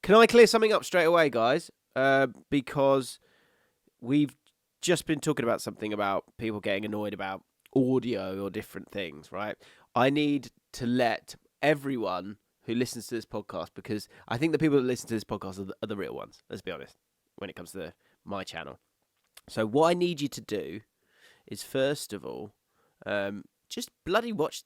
Can I clear something up straight away, guys? Because we've just been talking about something about people getting annoyed about audio or different things, right? I need to let everyone who listens to this podcast, because I think the people that listen to this podcast are the real ones, let's be honest, when it comes to my channel. So what I need you to do is, first of all, just bloody watch,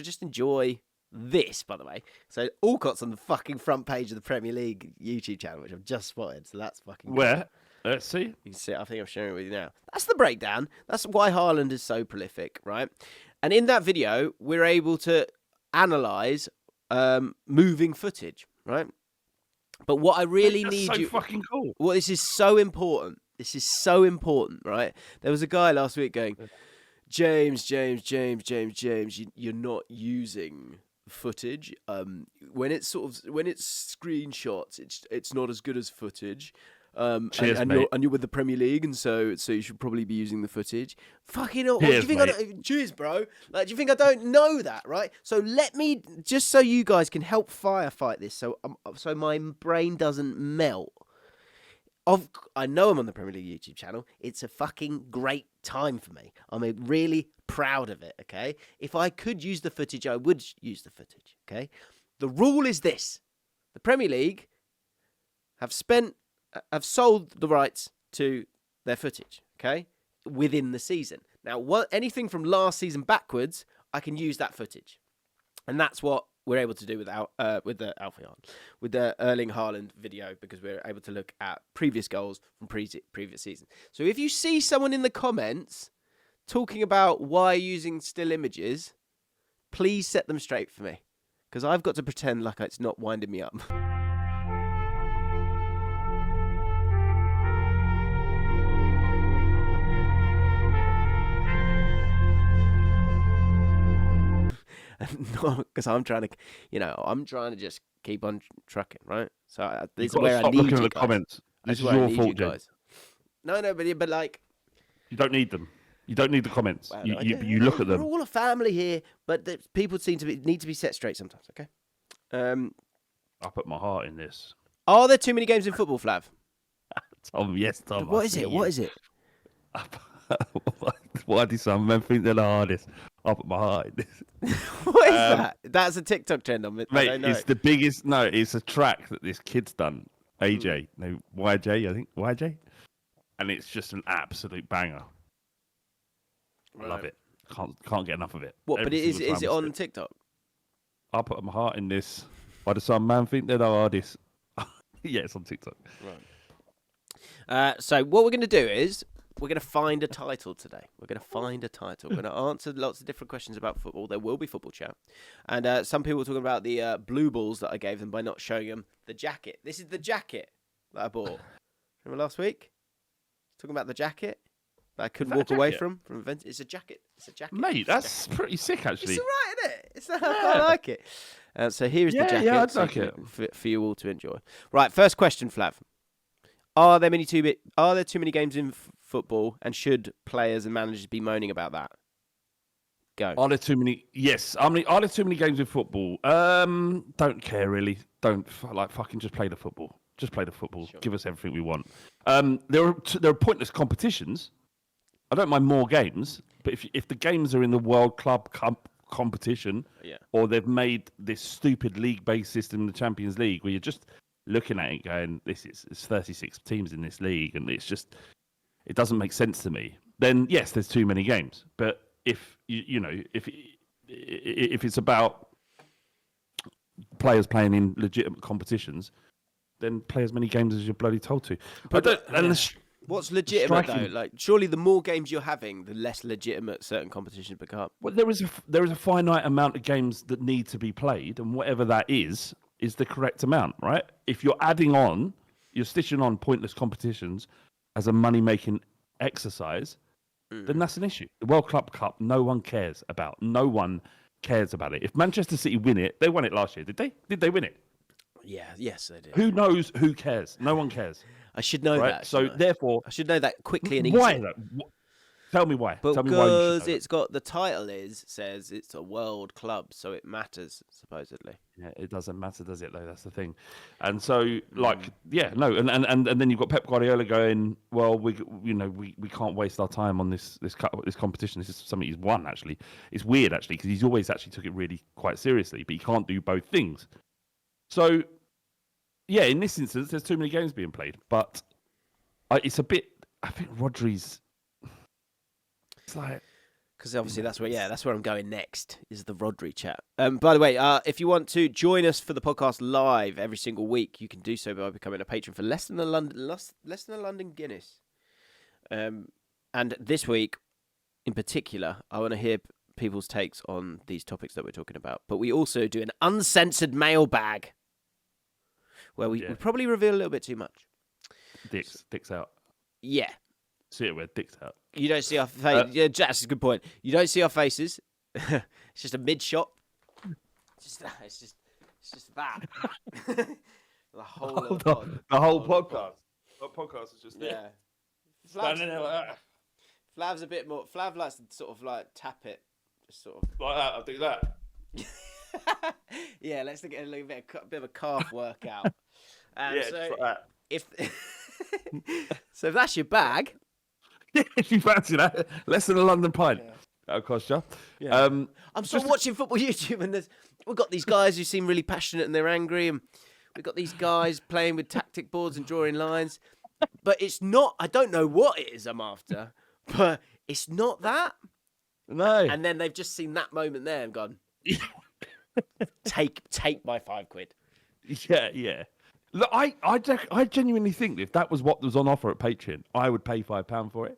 just enjoy this, by the way. So Allcott's on the fucking front page of the Premier League YouTube channel, which I've just spotted, so that's fucking Where? Good. Let's see. You can see it. I think I'm sharing it with you now. That's the breakdown. That's why Haaland is so prolific, right? And in that video, we're able to analyse moving footage, right? But what I really need so you... fucking cool. Well, this is so important. This is so important, right? There was a guy last week going, James, you're not using footage. When it's screenshots, it's not as good as footage. Cheers, and you're with the Premier League, and so you should probably be using the footage. Fucking hell, Cheers, do you think cheers, bro. Like, do you think I don't know that, right? So let me, just so you guys can help firefight this, so my brain doesn't melt. I know I'm on the Premier League YouTube channel. It's a fucking great time for me. I'm really proud of it, okay? If I could use the footage, I would use the footage, okay? The rule is this. The Premier League have sold the rights to their footage, okay, within the season. Now, anything from last season backwards, I can use that footage. And that's what we're able to do with the Erling Haaland video, because we're able to look at previous goals from previous season. So if you see someone in the comments talking about why using still images, please set them straight for me, because I've got to pretend like it's not winding me up. Not because I'm trying to just keep on trucking, right? So this is where I need looking you at the guys. comments. This This is is where I your need fault, you Jim. guys. No, but like, You don't need them. You don't need the comments. well, You look at them. We're all a family here, but people need to be set straight sometimes. Okay. I put my heart in this. Are there too many games in football, Flav? Tom, yes, Tom. What is it? What is it? Why do some men think they're the hardest? I put my heart in this. What is that? That's a TikTok trend on it. Mate, it's the biggest. No, it's a track that this kid's done. AJ, no, YJ, I think YJ, and it's just an absolute banger. I love it. Can't get enough of it. What? But is it on TikTok? I put my heart in this. Why do some man think they're the hardest? Yeah, it's on TikTok. Right. So what we're going to do is we're going to find a title today. We're going to find a title. We're going to answer lots of different questions about football. There will be football chat. And some people were talking about the blue balls that I gave them by not showing them the jacket. This is the jacket that I bought. Remember last week? Talking about the jacket that I couldn't walk away from events. It's a jacket. It's a jacket. Mate, that's pretty sick, actually. It's all right, isn't it? I like it. So here is the jacket. Yeah, I'd like it. For you all to enjoy. Right, first question, Flav. Are there too many games in football, and players and managers be moaning about that? Go. Are there too many? Yes. Are there too many games in football? Don't care really. Don't fucking just play the football. Just play the football. Sure. Give us everything we want. There are pointless competitions. I don't mind more games, but if the games are in the World Club Cup competition, or they've made this stupid league-based system in the Champions League where you're just looking at it going, it's 36 teams in this league, and it doesn't make sense to me. Then yes, there's too many games. But if if it's about players playing in legitimate competitions, then play as many games as you're bloody told to. What's legitimate though? Like, surely the more games you're having, the less legitimate certain competitions become. Well, there is a finite amount of games that need to be played, and whatever that is the correct amount, right? If you're you're stitching on pointless competitions as a money-making exercise, then that's an issue. The World Club Cup, no one cares about. No one cares about it. If Manchester City win it, they won it last year, did they? Did they win it? Yeah, yes, they did. Who knows? Who cares? No one cares. I should know that. So therefore, I should know that quickly and easy. Why though? Tell me why. But Tell me why you because should know it's got the title says it's a world club, so it matters supposedly. Yeah, it doesn't matter, does it? Though that's the thing. And so, and then you've got Pep Guardiola going, well, we can't waste our time on this competition. This is something he's won. Actually, it's weird actually because he's always actually took it really quite seriously, but he can't do both things. So, yeah, in this instance, there's too many games being played, but it's a bit. I think Rodri's. It's like. Because obviously that's where I'm going next is the Rodri chat. By the way, if you want to join us for the podcast live every single week, you can do so by becoming a patron for less than a London Guinness. And this week, in particular, I want to hear people's takes on these topics that we're talking about. But we also do an uncensored mailbag where we probably reveal a little bit too much. Dicks out. Yeah. See it where dicks out. You don't see our face. That's a good point. You don't see our faces. It's just a mid shot. It's just that. The whole podcast. The podcast is just there. Yeah. Flav's a bit more. Flav likes to sort of like tap it, just sort of like that. I'll do that. Yeah, let's get a little bit of a calf workout. So if so, if that's your bag. If you fancy that, less than a London pint. Yeah. That'll cost you. Yeah. I'm sort of watching football YouTube, and we've got these guys who seem really passionate and they're angry, and we've got these guys playing with tactic boards and drawing lines. But it's not. I don't know what it is I'm after, but it's not that. No. And then they've just seen that moment there and gone, take my £5. Yeah. Look, I genuinely think that if that was what was on offer at Patreon, I would pay £5 for it.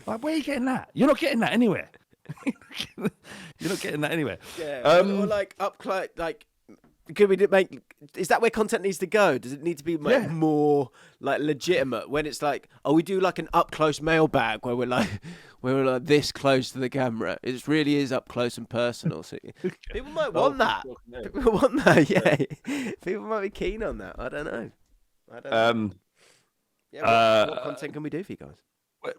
Like, where are you getting that? You're not getting that anywhere. You're not getting that anywhere. Yeah. Or like up close, like. Could we make? Is that where content needs to go? Does it need to be more like legitimate? When it's like, we do like an up close mailbag where we're like this close to the camera. It really is up close and personal. So people might want that. People want that. Yeah. People might be keen on that. I don't know. What content can we do for you guys?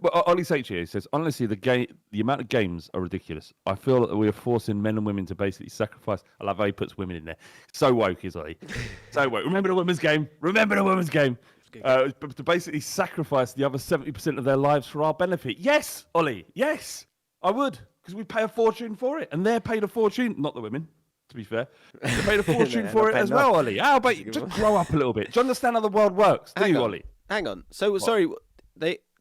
Well, Ollie Sacchi says, honestly, the amount of games are ridiculous. I feel that we are forcing men and women to basically sacrifice. I love how he puts women in there. So woke is Ollie. So woke. Remember the women's game. To basically sacrifice the other 70% of their lives for our benefit. Yes, Ollie. Yes, I would, because we pay a fortune for it, and they're paid a fortune. Not the women, to be fair. They paid a fortune for it as well, Ollie. How about you just grow up a little bit? Do you understand how the world works? Do you, Ollie? Hang on. So sorry,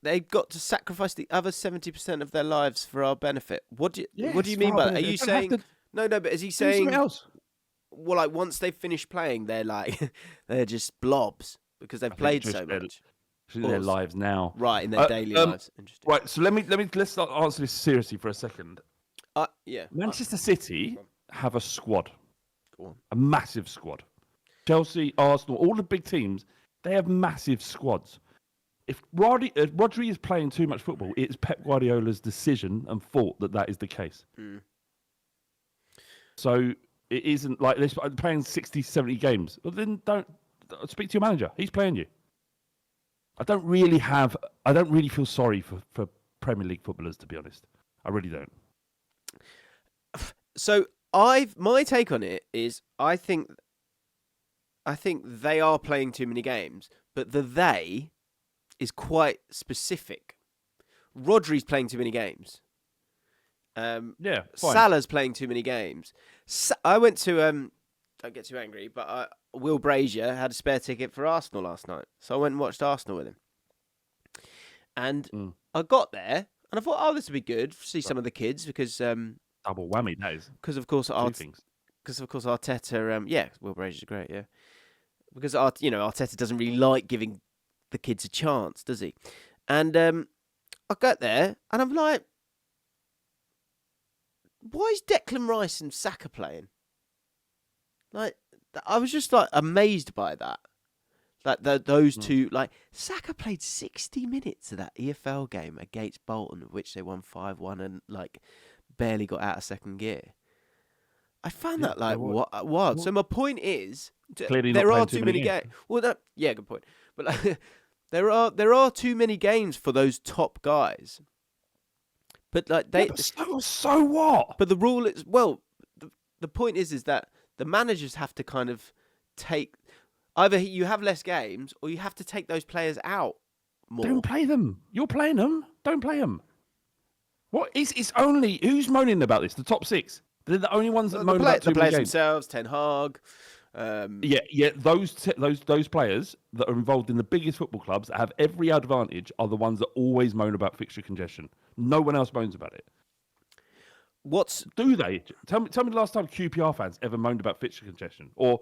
They've got to sacrifice the other 70% of their lives for our benefit. What do you mean by that? Are you saying no? But is he saying else? Well, like once they finish playing, they're like they're just blobs because they've played so much. Their lives now, right? In their daily lives. Interesting. Right. So let's answer this seriously for a second. Manchester City have a squad, a massive squad. Chelsea, Arsenal, all the big teams, they have massive squads. If Rodri is playing too much football, it's Pep Guardiola's decision and fault that is the case. Mm. So it isn't like this playing 60, 70 games. Well, then don't speak to your manager. He's playing you. I don't really feel sorry for Premier League footballers, to be honest. I really don't. So my take on it is I think they are playing too many games, but they is quite specific. Rodri's playing too many games. Fine. Salah's playing too many games. I went to don't get too angry, but Will Brazier had a spare ticket for Arsenal last night, so I went and watched Arsenal with him. And I got there, and I thought, this would be good. See some of the kids because double whammy, that is. Because of course, Arteta. Will Brazier's great. Yeah, because Arteta doesn't really like giving the kids a chance, does he? And I got there and I'm like, why is Declan Rice and Saka playing? Like, I was just like amazed by that. Like those two, like Saka played 60 minutes of that EFL game against Bolton, of which they won 5-1 and like barely got out of second gear. I found that like wild. So my point is, clearly there are too many games. Well, good point. But there are too many games for those top guys. But like so what? But the rule is the point is that the managers have to kind of take either you have less games or you have to take those players out more. Don't play them. You're playing them. Don't play them. What? It's only who's moaning about this? The top 6. They're the only ones that moan about too the many players games. themselves, Ten Hag. Yeah. Those players that are involved in the biggest football clubs that have every advantage are the ones that always moan about fixture congestion. No one else moans about it. Do they? Tell me the last time QPR fans ever moaned about fixture congestion, or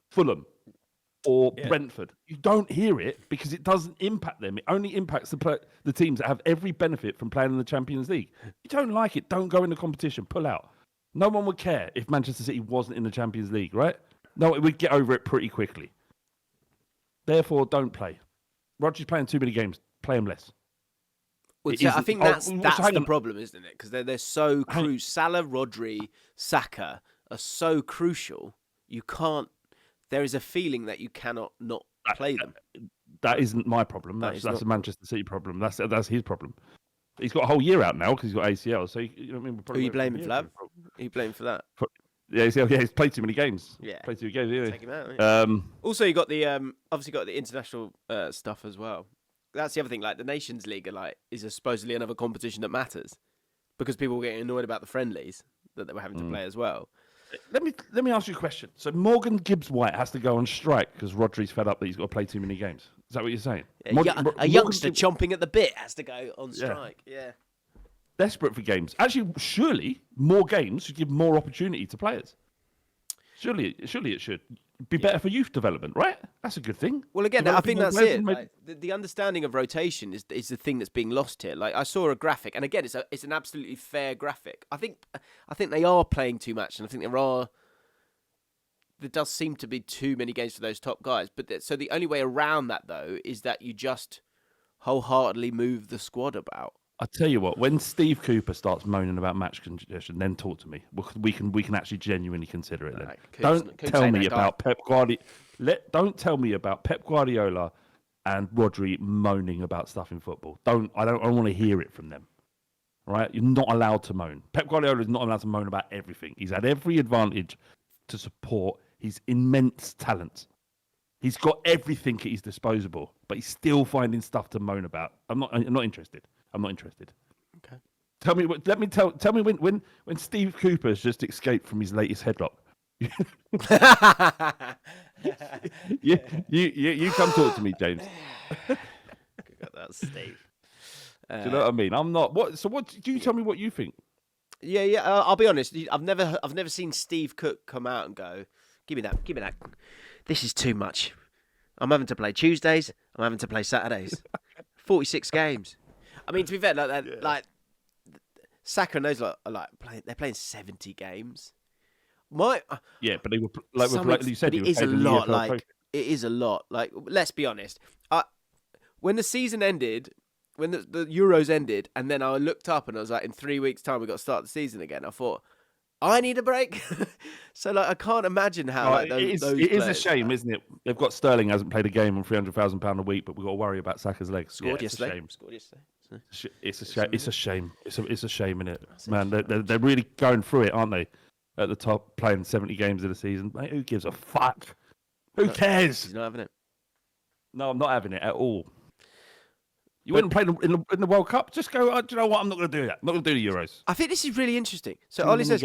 Fulham, or Brentford. You don't hear it because it doesn't impact them. It only impacts the teams that have every benefit from playing in the Champions League. You don't like it, don't go in the competition. Pull out. No one would care if Manchester City wasn't in the Champions League, right? No, we'd get over it pretty quickly. Therefore, don't play. Rodri's playing too many games. Play him less. Well, I think that's the problem, isn't it? Because they're so crucial. Salah, Rodri, Saka are so crucial. You can't. There is a feeling that you cannot not play them. That isn't my problem. That's a Manchester City problem. That's his problem. He's got a whole year out now because he's got ACL. So who are you blaming for that? Are you blaming for that? He's played too many games. Yeah, played too many games. Take him out. Yeah. Also, you got the obviously got the international stuff as well. That's the other thing. Like the Nations League is supposedly another competition that matters because people were getting annoyed about the friendlies that they were having to play as well. Let me ask you a question. So Morgan Gibbs-White has to go on strike because Rodri's fed up that he's got to play too many games. Is that what you're saying? A youngster chomping at the bit has to go on strike. Yeah. Desperate for games. Actually, surely more games should give more opportunity to players. Surely it should be better for youth development, right? That's a good thing. Well, again, I think that's it. Like, the understanding of rotation is the thing that's being lost here. Like I saw a graphic, and again, it's an absolutely fair graphic. I think they are playing too much, and I think there does seem to be too many games for those top guys. But so the only way around that though is that you just wholeheartedly move the squad about. I tell you what, when Steve Cooper starts moaning about match congestion, then talk to me. We can actually genuinely consider it. Then right, don't tell me about Pep Guardiola. Don't tell me about Pep Guardiola and Rodri moaning about stuff in football. I don't want to hear it from them. Right? You're not allowed to moan. Pep Guardiola is not allowed to moan about everything. He's had every advantage to support his immense talent. He's got everything at his disposal, but he's still finding stuff to moan about. I'm not interested. I'm not interested. Okay. Tell me when Steve Cooper's just escaped from his latest headlock. you come talk to me, James. That's Steve. Do you know what I mean? I'm not. What? So what? Do you tell me what you think? Yeah. I'll be honest. I've never seen Steve Cook come out and go, "Give me that. This is too much. I'm having to play Tuesdays. I'm having to play Saturdays. 46 games." I mean, to be fair, like Saka and those they're playing 70 games. But they were like you said, it is a lot. Like it is a lot. Like let's be honest. When the season ended, when the Euros ended, and then I looked up and I was like, in 3 weeks' time we got to start the season again. I thought, I need a break. So I can't imagine how it is a shame, isn't it? They've got Sterling hasn't played a game on £300,000 a week, but we've got to worry about Saka's legs. Scored yesterday. It's a shame. It's a shame, isn't it? Man, they're really going through it, aren't they? At the top, playing 70 games in a season. Mate, who gives a fuck? Who cares? He's not having it. No, I'm not having it at all. You wouldn't play in the World Cup? Just go, do you know what? I'm not going to do that. I'm not going to do the Euros. I think this is really interesting. So Ollie says,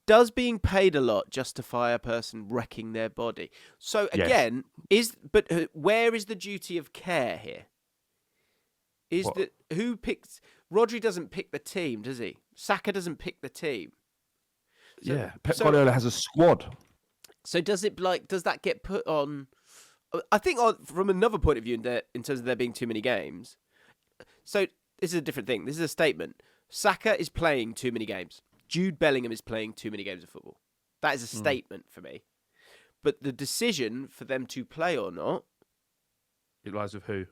does being paid a lot justify a person wrecking their body? So again, where is the duty of care here? Who picks? Rodri doesn't pick the team, does he? Saka doesn't pick the team. So, Pep Guardiola has a squad. So does that get put on? I think from another point of view, in terms of there being too many games. So this is a different thing. This is a statement. Saka is playing too many games. Jude Bellingham is playing too many games of football. That is a statement for me. But the decision for them to play or not, it lies with who?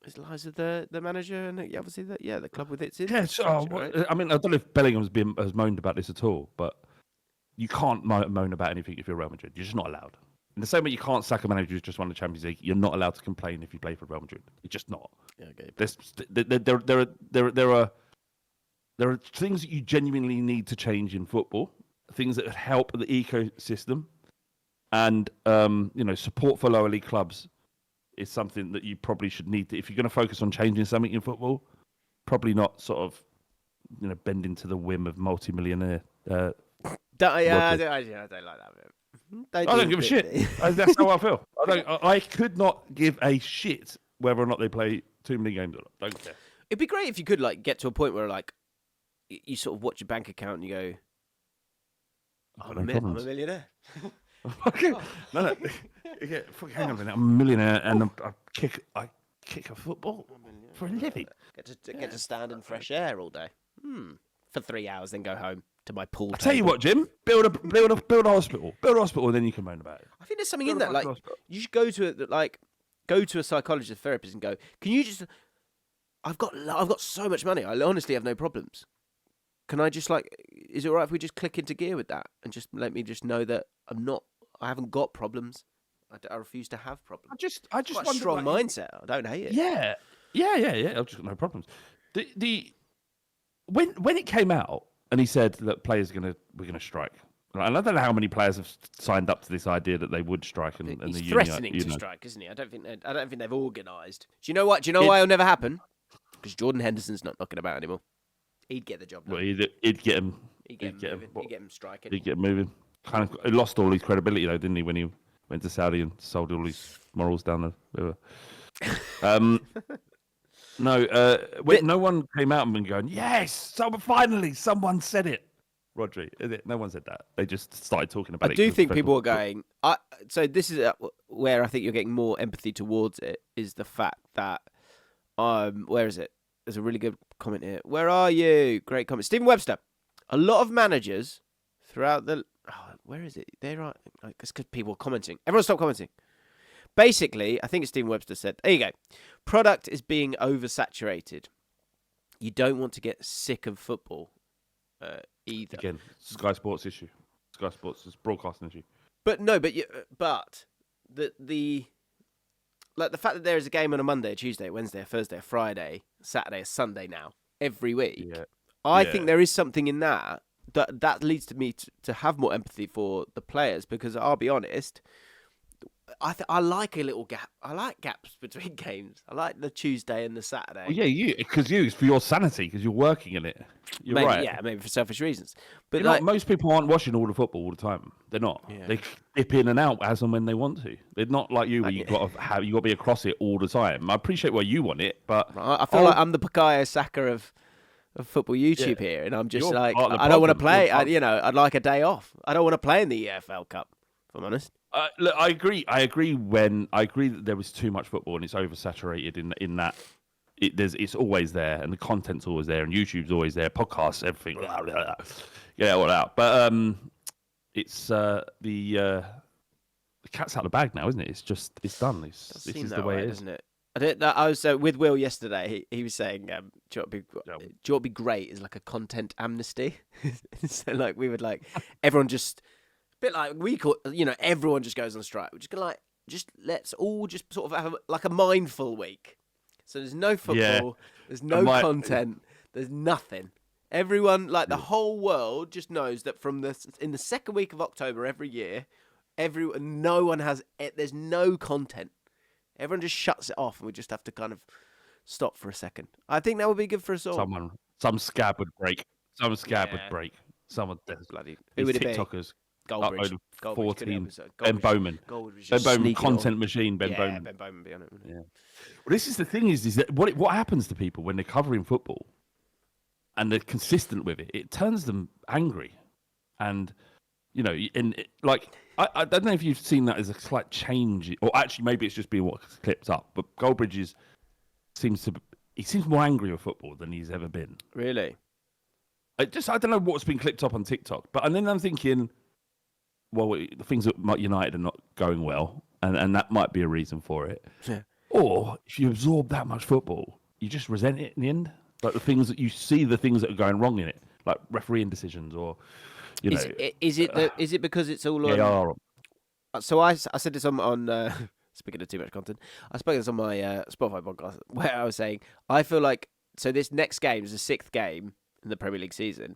It lies with the manager and obviously the club with its right? I mean, I don't know if Bellingham has moaned about this at all, but you can't moan about anything if you're Real Madrid. You're just not allowed. In the same way you can't sack a manager who's just won the Champions League, you're not allowed to complain if you play for Real Madrid. You're just not. Yeah, okay. There are there are things that you genuinely need to change in football, things that help the ecosystem, and support for lower league clubs is something that you probably should need to, if you're going to focus on changing something in football, probably not sort of bending to the whim of multi-millionaire. I don't like that bit. I don't give a shit. That's how I feel. I could not give a shit whether or not they play too many games or not. Don't care. It'd be great if you could get to a point where you sort of watch your bank account and you go, I'm a millionaire. Okay. No. Yeah, hang on a minute. I'm a millionaire and I kick a football for a living. Get to stand in fresh air all day. For 3 hours, then go home to my pool. I tell you what, Jim, build a hospital. Build a hospital, and then you can moan about it. I think there's something in that. You should go to a psychologist, a therapist, and go, can you just? I've got so much money. I honestly have no problems. Can I just is it all right if we just click into gear with that and just let me just know that I haven't got problems. I refuse to have problems. I just quite a strong mindset. I don't hate it. Yeah. I've just got no problems. When it came out and he said that players we're gonna strike. And I don't know how many players have signed up to this idea that they would strike, and he's threatening to strike, isn't he? I don't think they've organised. Do you know what? Do you know why it'll never happen? Because Jordan Henderson's not knocking about anymore. He'd get the job done. Well, he'd get him. He'd get him striking. He'd get him moving. He lost all his credibility though, didn't he, when he went to Saudi and sold all his morals down the river. No one came out and been going, yes, finally someone said it. Rodri, no one said that. They just started talking about it. I do think people are going. So this is where I think you're getting more empathy towards it. Is the fact that where is it? There's a really good comment here. Where are you? Great comment, Stephen Webster. A lot of managers throughout where is it? They're right. It's because people are commenting. Everyone stop commenting. Basically, I think it's Stephen Webster said. There you go. Product is being oversaturated. You don't want to get sick of football. Either. Again, Sky Sports issue. Sky Sports is broadcasting issue. But the fact that there is a game on a Monday, a Tuesday, a Wednesday, a Thursday, a Friday, a Saturday, a Sunday now every week. Yeah. I think there is something in that leads to me to have more empathy for the players, because I'll be honest, I like a little gap. I like gaps between games. I like the Tuesday and the Saturday. Well, yeah, because it's for your sanity, because you're working in it. You're maybe, right. Yeah, maybe for selfish reasons. But most people aren't watching all the football all the time. They're not. Yeah. They dip in and out as and when they want to. They're not like you, where you got to be across it all the time. I appreciate why you want it, but I feel like I'm the Bukayo Saka of football YouTube here, and I'm just I don't want to play. I'd like a day off. I don't want to play in the EFL Cup, if I'm honest. Look, I agree. I agree that there was too much football and it's oversaturated in that it's always there and the content's always there and YouTube's always there, podcasts, everything. Blah, blah, blah. Get it all out. But it's the cat's out of the bag now, isn't it? It's done. This is the way it is, isn't it? I was with Will yesterday. He was saying, "Do you want to be great?" Is like a content amnesty. So we would everyone just. Bit like everyone just goes on strike. We're just gonna let's all just sort of have a mindful week. So there's no football, there's no content, there's nothing. Everyone, the whole world, just knows that in the second week of October every year, there's no content. Everyone just shuts it off, and we just have to kind of stop for a second. I think that would be good for us all. Some scab would break. Some scab would break. Someone bloody. Who would it be? TikTokers. Goldbridge. 14. Ben Bowman. Ben Bowman, content machine. Ben Bowman. Ben Bowman be on it. Yeah. Well, this is the thing is that what happens to people when they're covering football and they're consistent with it? It turns them angry, and I don't know if you've seen that as a slight change, or actually maybe it's just been what's clipped up. But Goldbridge seems more angry with football than he's ever been. Really? I don't know what's been clipped up on TikTok, and then I'm thinking, well, the things at United are not going well, and that might be a reason for it. Yeah. Or if you absorb that much football, you just resent it in the end. Like the things that you see, the things that are going wrong in it, like refereeing decisions, or is it because it's all on? So I said this on speaking of too much content, I spoke this on my Spotify podcast where I was saying I feel like this next game is the 6th game. in the Premier League season.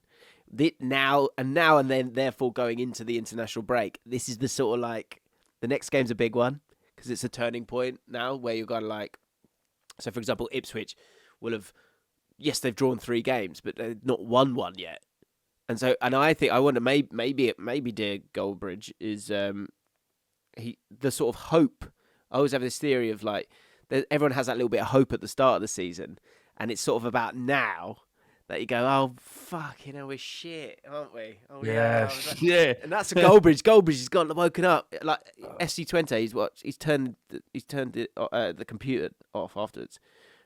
Now and then, therefore, going into the international break, this is the sort of like the next game's a big one because it's a turning point now where you're going to like. So, for example, Ipswich will have, yes, they've drawn 3 games, but they've not won one yet. And so, and I think I wonder maybe dear Goldbridge is the sort of hope. I always have this theory of like everyone has that little bit of hope at the start of the season, and it's sort of about now that you go, oh fuck, we're shit, aren't we? Oh yeah, yeah. And that's a Goldbridge. Goldbridge has woken up like SC20. He's turned the computer off afterwards,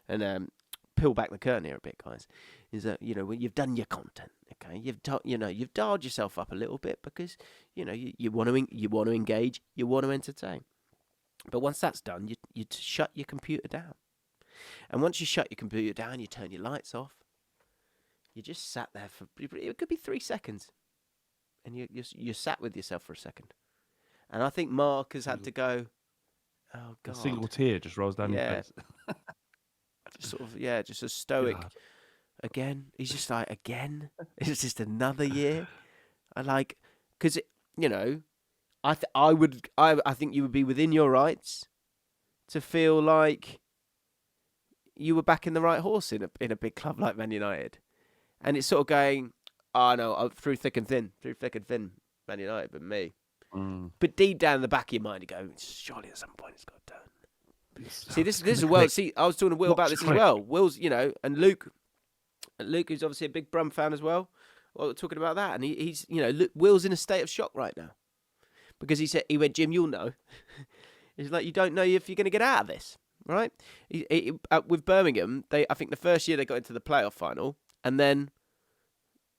and peel back the curtain here a bit, guys. Is that when you've done your content, okay? You've dialed yourself up a little bit because you want to engage, you want to entertain. But once that's done, you shut your computer down, and once you shut your computer down, you turn your lights off. You just sat there for it could be 3 seconds, and you sat with yourself for a second. And I think Mark has had to go. Oh God! A single tear just rolls down your face. Just sort of just a stoic. God. Again, he's just like again. It's just another year. I like because I think you would be within your rights to feel like you were backing the right horse in a big club like Man United, and it's sort of going, oh no, through thick and thin, Man United, but me. But deep down in the back of your mind, you go, surely at some point it's got to turn. See, this is Will. See, I was talking to Will about this as well. Will's, and Luke, who's obviously a big Brum fan as well. Well, talking about that, and he's, Will's in a state of shock right now because he went, Jim, you'll know. He's like, you don't know if you're going to get out of this, right? With Birmingham, I think the first year they got into the playoff final, and then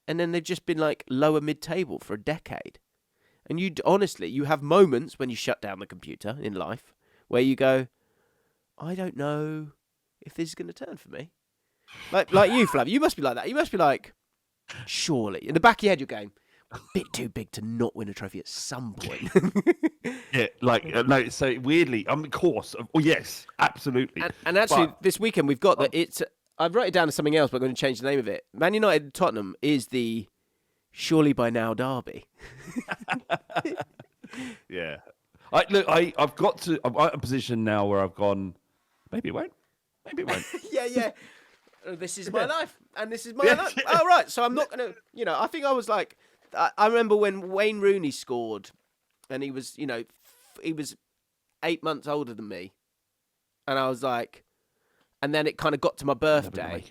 they've just been like lower mid-table for a decade. And you have moments when you shut down the computer in life where you go, I don't know if this is going to turn for me. Like you, Flav, you must be like that. You must be like, surely. In the back of your head, you're going, a bit too big to not win a trophy at some point. Yeah, no, so weirdly, I'm of course. Oh, yes, absolutely. And actually, this weekend we've got that it's... I've wrote it down as something else, but I'm going to change the name of it. Man United Tottenham is the surely by now derby. Yeah. I've got to... I'm at a position now where I've gone... Maybe it won't. Yeah. This is my life, and this is my life. Oh, right. So I'm not going to, I think I was like, I remember when Wayne Rooney scored, and he was 8 months older than me. And I was like, and then it kind of got to my birthday,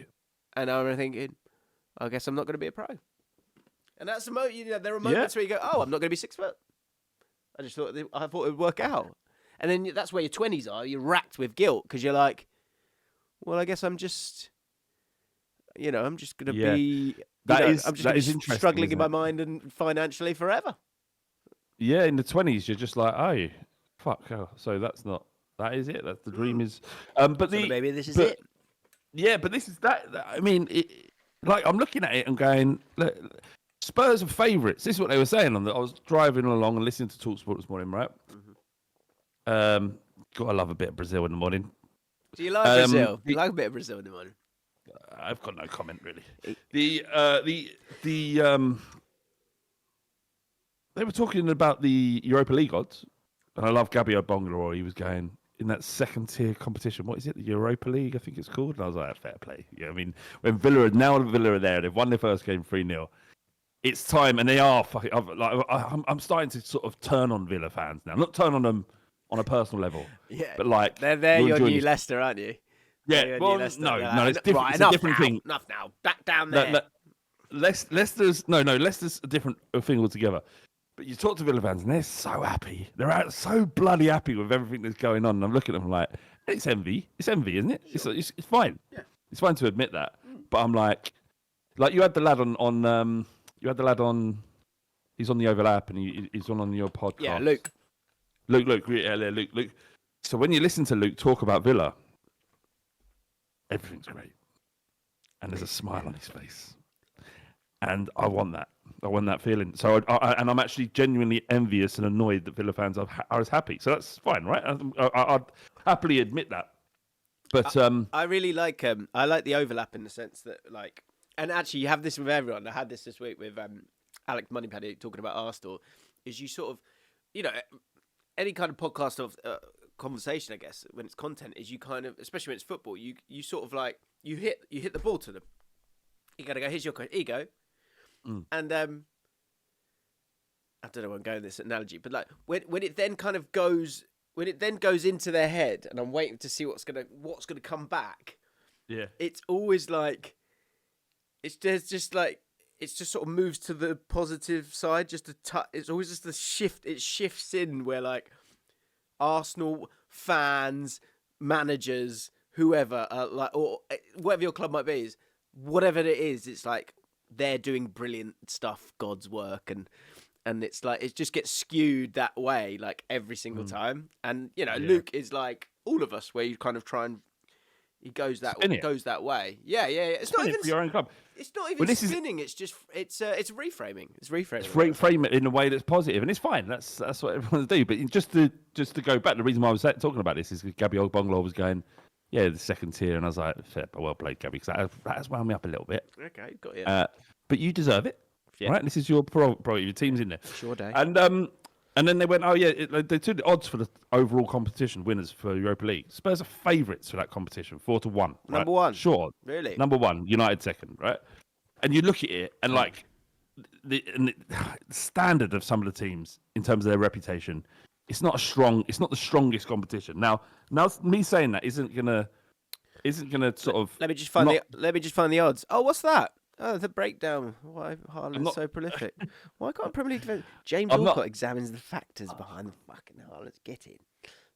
and I was thinking, I guess I'm not going to be a pro. And that's the moment, there are moments where you go, oh, I'm not going to be 6 foot. I thought it would work out. And then that's where your 20s are. You're racked with guilt because you're like, well, I guess I'm just, I'm just going to be, I'm just gonna be struggling in my mind and financially forever. Yeah, in the 20s, you're just like, oh, fuck. Oh, so that is it. That's the dream is. But maybe this is it. Yeah, but this is that. I mean, I'm looking at it and going, look, Spurs are favourites. This is what they were saying. I was driving along and listening to TalkSport this morning, right? Mm-hmm. Gotta love a bit of Brazil in the morning. Do you like Brazil? Do you like a bit of Brazil in the morning? I've got no comment really. They were talking about the Europa League odds, and I love Gabby Obonglaw. He was going in that second tier competition. What is it? The Europa League, I think it's called. And I was like, fair play. Yeah, I mean, when Villa are there, they've won their first game 3-0. It's time, and they are fucking. I'm starting to sort of turn on Villa fans now. Not turn on them on a personal level. Yeah, but like they're your new Leicester, aren't you? Yeah, well, no, it's different. Right, it's a different now, thing. Enough now. Back down there. Leicester's a different thing altogether. But you talk to Villa fans, and they're so happy. They're so bloody happy with everything that's going on. And I'm looking at them like, it's envy. It's envy, isn't it? Sure. It's fine. Yeah. It's fine to admit that. But I'm like you had the lad on. You had the lad on. He's on the overlap, and he's on your podcast. Yeah, Luke. Luke. So when you listen to Luke talk about Villa, everything's great, and there's a smile on his face, and I want that. I want that feeling. So I'm actually genuinely envious and annoyed that Villa fans are as happy. So that's fine, right? I'd happily admit that. But I really like I like the overlap in the sense that and actually, you have this with everyone. I had this week with Alex Moneypenny talking about Arsenal. Is you sort of, any kind of podcast of conversation, I guess, when it's content, is you kind of, especially when it's football, you sort of like you hit the ball to them. You gotta go. Here's your question. Here you go. And I don't know where I'm going with this analogy, but like when it then kind of goes into their head, and I'm waiting to see what's gonna come back. Yeah, it's always like it just sort of moves to the positive side. It's always just the shift. It shifts in where like Arsenal fans, managers, whoever, like, or whatever your club might be, is whatever it is. It's like they're doing brilliant stuff, God's work, and it's like it just gets skewed that way, like every single time. And Luke is like all of us, where you kind of try and he goes that way. Yeah. It's not even for your own club. It's not even spinning. It's just it's reframing. It's reframing. Frame it in a way that's positive, and it's fine. That's what everyone's do. But just to go back, the reason why I was talking about this is because Gabby Ogbonglaw was going, yeah, the second tier, and I was like, fair, well played, Gabby, because that has wound me up a little bit. Okay, got you. But you deserve it, right? This is your prerogative. Your team's in there. Sure day. And then they went, oh yeah, they took the odds for the overall competition winners for Europa League. Spurs are favourites for that competition, 4-1. Right? Number one, sure, really. Number one, United second, right? And you look at it, and like the standard of some of the teams in terms of their reputation, it's not the strongest competition. Now me saying that isn't gonna sort of. Let me just find the odds. Oh, what's that? Oh, the breakdown. Why Haaland's so prolific? Why can't Premier League defend? James Allcott examines the factors behind the fucking Haaland's get in.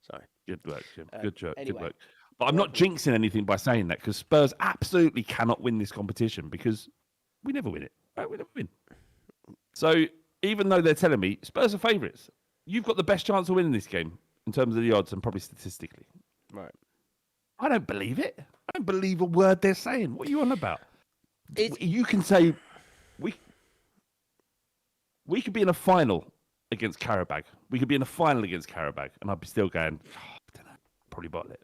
Sorry. Good work, Jim. Good job. Anyway, good work. But I'm not jinxing anything by saying that, because Spurs absolutely cannot win this competition, because we never win it. Right? We never win. So even though they're telling me Spurs are favourites, you've got the best chance of winning this game in terms of the odds and probably statistically. Right. I don't believe it. I don't believe a word they're saying. What are you on about? You can say we could be in a final against Karabag. We could be in a final against Karabag, and I'd be still going, I don't know, probably bottle it.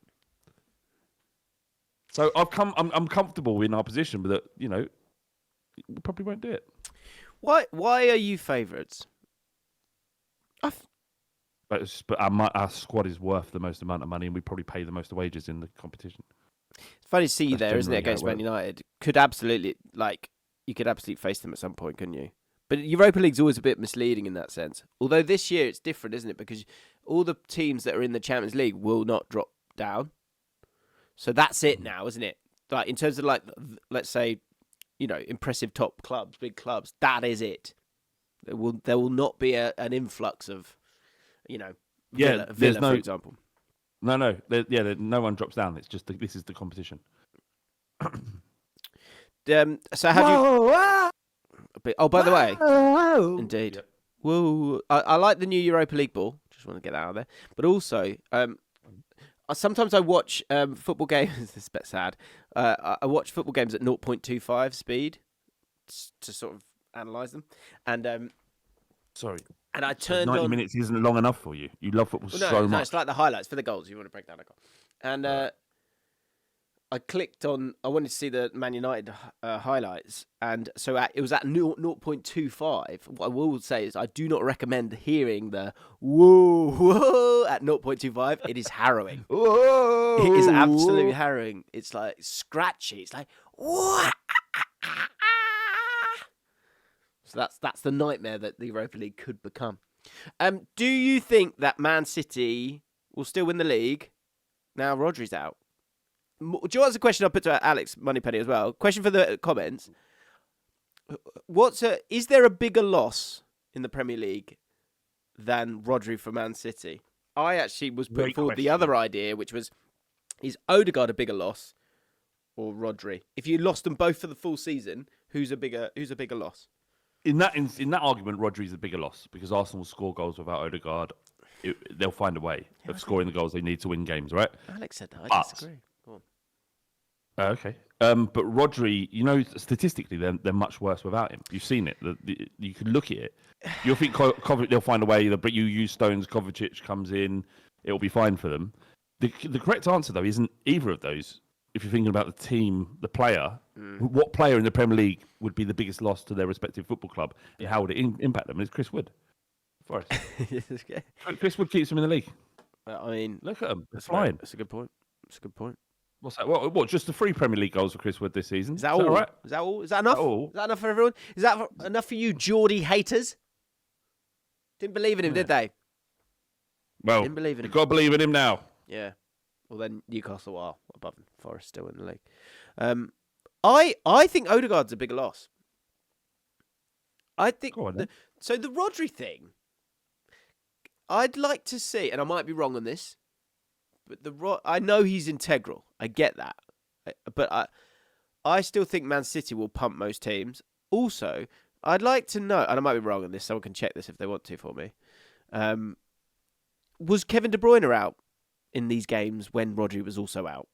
So I'm comfortable in our position, but that we probably won't do it. Why are you favourites? But our squad is worth the most amount of money, and we probably pay the most wages in the competition. It's funny to see you there, isn't it, against Man United? You could absolutely face them at some point, couldn't you? But Europa League's always a bit misleading in that sense. Although this year it's different, isn't it? Because all the teams that are in the Champions League will not drop down. So that's it now, isn't it? Like in terms of like, let's say, impressive top clubs, big clubs. That is it. There will not be an influx of, Villa, for example. No, no one drops down. It's just this is the competition. So have you? Oh, by the way, indeed. Yep. Whoa! I like the new Europa League ball. Just want to get that out of there. But also, sometimes I watch football games. This is a bit sad. I watch football games at 0.25 speed to sort of analyse them, and sorry. And I turned 90 on... minutes isn't long enough for you. You love football so much. No, it's like the highlights for the goals. You want to break down a goal. And I clicked on... I wanted to see the Man United highlights. And so it was at 0.25. What I will say is I do not recommend hearing the whoa at 0.25. It is harrowing. Whoa! It is absolutely harrowing. It's like scratchy. It's like... Whoa! So that's the nightmare that the Europa League could become. Do you think that Man City will still win the league now Rodri's out? Do you want to ask a question I put to Alex Moneypenny as well? Question for the comments. Is there a bigger loss in the Premier League than Rodri for Man City? I actually was putting forward the other idea, which was, is Odegaard a bigger loss or Rodri? If you lost them both for the full season, who's a bigger loss? In that argument, Rodri's a bigger loss, because Arsenal will score goals without Odegaard. They'll find a way of scoring the goals they need to win games, right? Alex said that. I disagree. Go on. Okay. But Rodri, statistically, they're much worse without him. You've seen it. You could look at it. You'll think they'll find a way. But you use Stones, Kovacic comes in. It'll be fine for them. The correct answer, though, isn't either of those. if you're thinking about the team, the player, what player in the Premier League would be the biggest loss to their respective football club, and how would it impact them? It's Chris Wood. Forest. Chris Wood keeps them in the league. I mean, look at them. They're flying. That's a good point. That's a good point. What's that? What? Just the 3 Premier League goals for Chris Wood this season? Is that all? Right? Is that all? Is that enough? Is that enough for everyone? Is that enough for you, Geordie haters? Didn't believe in him, did they? Well, didn't believe in him. You've got to believe in him now. Yeah. Well, then Newcastle are above him. Forest still in the league. I think Odegaard's a bigger loss. I think so. The Rodri thing, I'd like to see, and I might be wrong on this, but I know he's integral. I get that, but I still think Man City will pump most teams. Also, I'd like to know, and I might be wrong on this. Someone can check this if they want to for me. Was Kevin De Bruyne out in these games when Rodri was also out?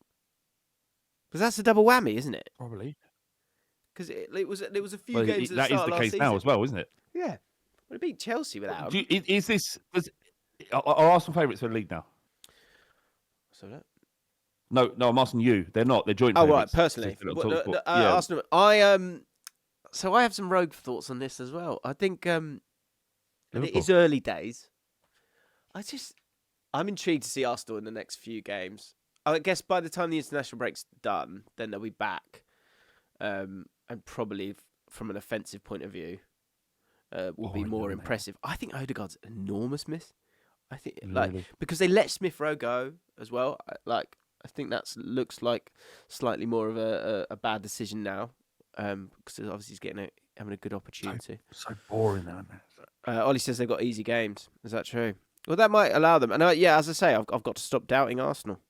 Because that's a double whammy, isn't it? Probably. Because it was a few games that is the case now as well, isn't it? Yeah. Would it beat Chelsea without him? Are Arsenal favourites for the league now? So that? No, I'm asking you. They're not. They're joint. Oh right, personally, Arsenal. So I have some rogue thoughts on this as well. I think and it is early days. I'm intrigued to see Arsenal in the next few games. I guess by the time the international break's done, then they'll be back, and probably from an offensive point of view, will be more impressive. I think Odegaard's an enormous miss. I think because they let Smith Rowe go as well. I think that looks like slightly more of a bad decision now, because obviously he's having a good opportunity. So boring now. Ollie says they've got easy games. Is that true? Well, that might allow them. And as I say, I've got to stop doubting Arsenal.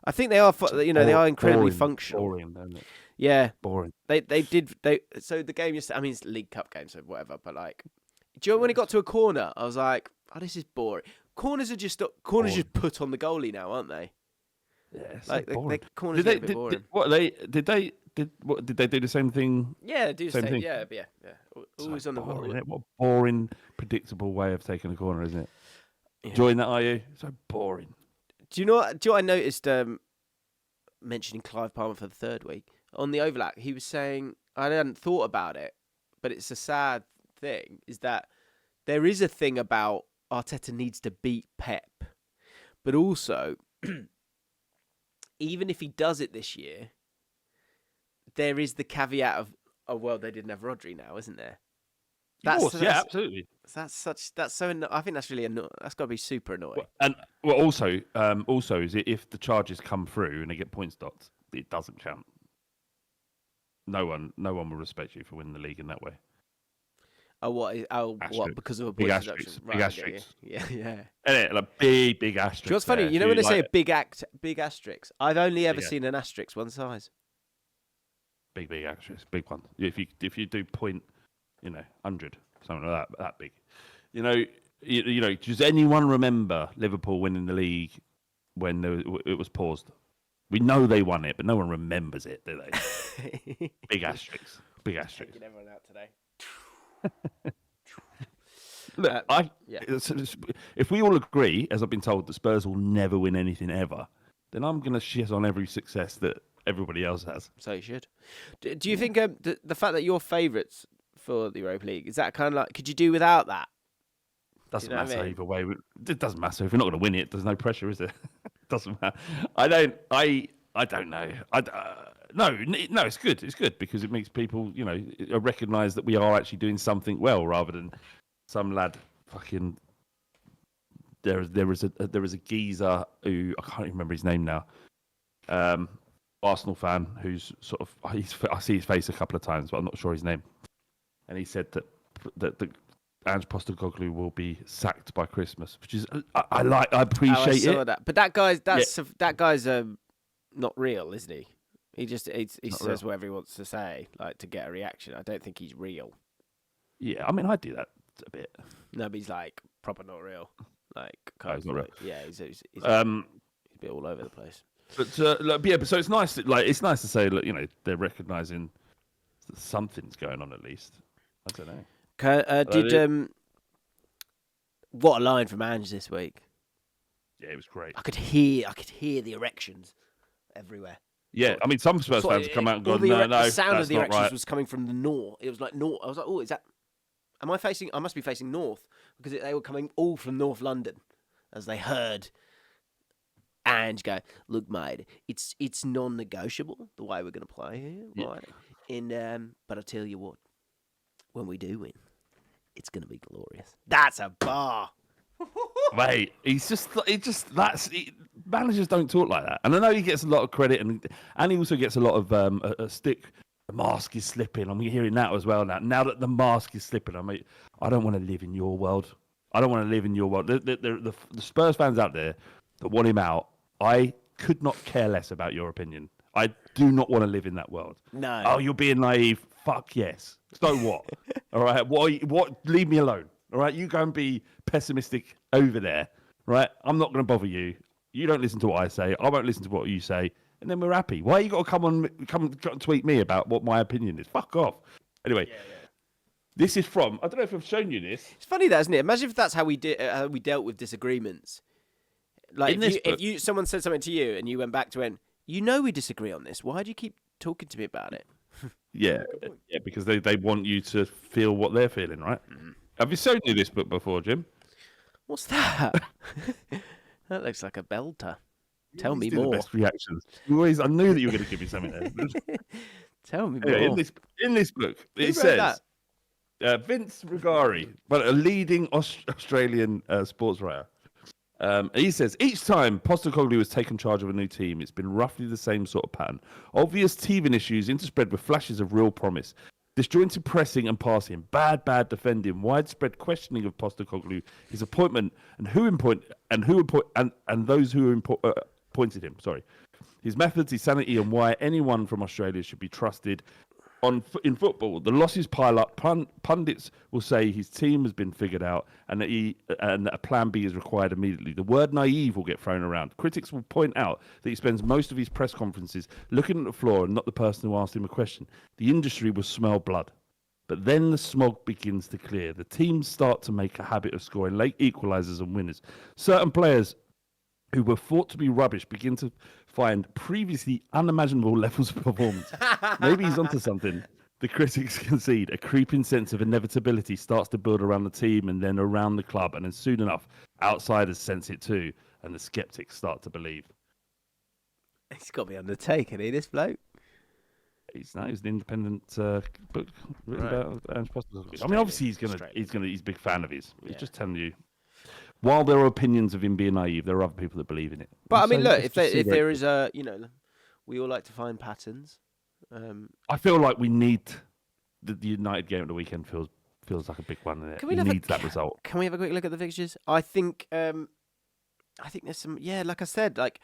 I think they are, they are incredibly functional. Boring, don't it? Yeah, boring. They so the game yesterday. I mean, it's a League Cup game, so whatever. But do you know when it got to a corner, I was like, "Oh, this is boring." Corners are just put on the goalie now, aren't they? Yeah, it's boring. Corners are a bit boring. Did they do the same thing? Yeah, they do the same thing. Yeah. Always so on the ball. What a boring, predictable way of taking a corner, isn't it? Yeah. Enjoying that, are you? So boring. Do you know what I noticed? Mentioning Clive Palmer for the third week on the overlap, he was saying, I hadn't thought about it, but it's a sad thing, is that there is a thing about Arteta needs to beat Pep, but also, even if he does it this year, there is the caveat of, oh well, they didn't have Rodri now, isn't there? Absolutely. I think that's really annoying. That's got to be super annoying. Also, is it if the charges come through and they get points docked, it doesn't count. No one will respect you for winning the league in that way. Oh, what? What? Because of a point deduction? Big asterisks. Yeah. Big asterisks. Do you know what's funny? You know when they say a big asterisk? I've only ever seen an asterisk one size. Big asterisk, big one. If you do point, 100, something like that big. Does anyone remember Liverpool winning the league when it was paused? We know they won it, but no one remembers it, do they? Big asterisks. Taking everyone out today. Look, if we all agree, as I've been told, that Spurs will never win anything ever, then I'm going to shit on every success that everybody else has. So you should. Do you think the fact that you're favourites for the Europa League, is that kind of like, could you do without that? Doesn't matter either way. It doesn't matter. If you're not going to win it, there's no pressure, is there? Doesn't matter. I don't know. No, it's good. It's good because it makes people, recognise that we are actually doing something well, rather than some lad fucking. There is a geezer who I can't even remember his name now. Arsenal fan who's sort of I see his face a couple of times, but I'm not sure his name. And he said that the Ange Postecoglou will be sacked by Christmas, which is I appreciate I saw that. But that guy's not real, isn't he? He says whatever he wants to say, like to get a reaction. I don't think he's real. Yeah, I mean I do that a bit. No, but he's like proper not real. Like he's not real. Yeah, he's a bit all over the place. But so it's nice. It's nice to say, look, they're recognising that something's going on at least. I don't know. What a line from Ange this week. Yeah, it was great. I could hear the erections everywhere. Yeah, I mean, some Spurs fans have come out and gone, no, the sound that's of the not erections right. was coming from the north. It was like north. I was like, oh, is that? Am I facing? I must be facing north because they were coming all from North London, as they heard. And you go, look, mate, it's non-negotiable the way we're going to play here, right? And but I tell you what, when we do win, it's going to be glorious. That's a bar. Mate, managers don't talk like that. And I know he gets a lot of credit, and he also gets a lot of a stick. The mask is slipping. I'm hearing that as well now. Now that the mask is slipping, I don't want to live in your world. I don't want to live in your world. The Spurs fans out there that want him out, I could not care less about your opinion. I do not want to live in that world. No. Oh, you're being naive. Fuck yes. So what? All right. What? Leave me alone. All right. You go and be pessimistic over there. Right. I'm not going to bother you. You don't listen to what I say. I won't listen to what you say. And then we're happy. Why you got to come and tweet me about what my opinion is? Fuck off. Anyway. Yeah. This is from. I don't know if I've shown you this. It's funny that, isn't it? Imagine if that's how we dealt with disagreements. Like if someone said something to you and you went back to it, we disagree on this. Why do you keep talking to me about it? Yeah, because they want you to feel what they're feeling, right? Mm-hmm. Have you shown you this book before, Jim? What's that? That looks like a belter. Tell me more. The best reactions. I knew that you were going to give me something there. Tell me more. In this book, it says Vince Rigari, but a leading Australian sports writer. He says, each time Postecoglou has taken charge of a new team, it's been roughly the same sort of pattern. Obvious teething issues interspread with flashes of real promise. Disjointed pressing and passing, bad defending, widespread questioning of Postecoglou, his appointment, and those who appointed him. Sorry, his methods, his sanity, and why anyone from Australia should be trusted. In football, the losses pile up. Pundits will say his team has been figured out and that a plan B is required immediately. The word naive will get thrown around. Critics will point out that he spends most of his press conferences looking at the floor and not the person who asked him a question. The industry will smell blood. But then the smog begins to clear. The teams start to make a habit of scoring late equalisers and winners. Certain players who were thought to be rubbish begin to find previously unimaginable levels of performance. Maybe he's onto something. The critics concede. A creeping sense of inevitability starts to build around the team and then around the club. And then soon enough, outsiders sense it too. And the skeptics start to believe. He's got to be on the take, isn't he, this bloke? He's an independent book written about Ernst Postecoglou. I mean, obviously he's a big fan of his. He's just telling you. While there are opinions of him being naive, there are other people that believe in it. But I mean, look, if there is a, we all like to find patterns. I feel like we need the United game at the weekend. Feels like a big one. It needs that result. Can we have a quick look at the fixtures? I think there's some. Yeah, like I said, like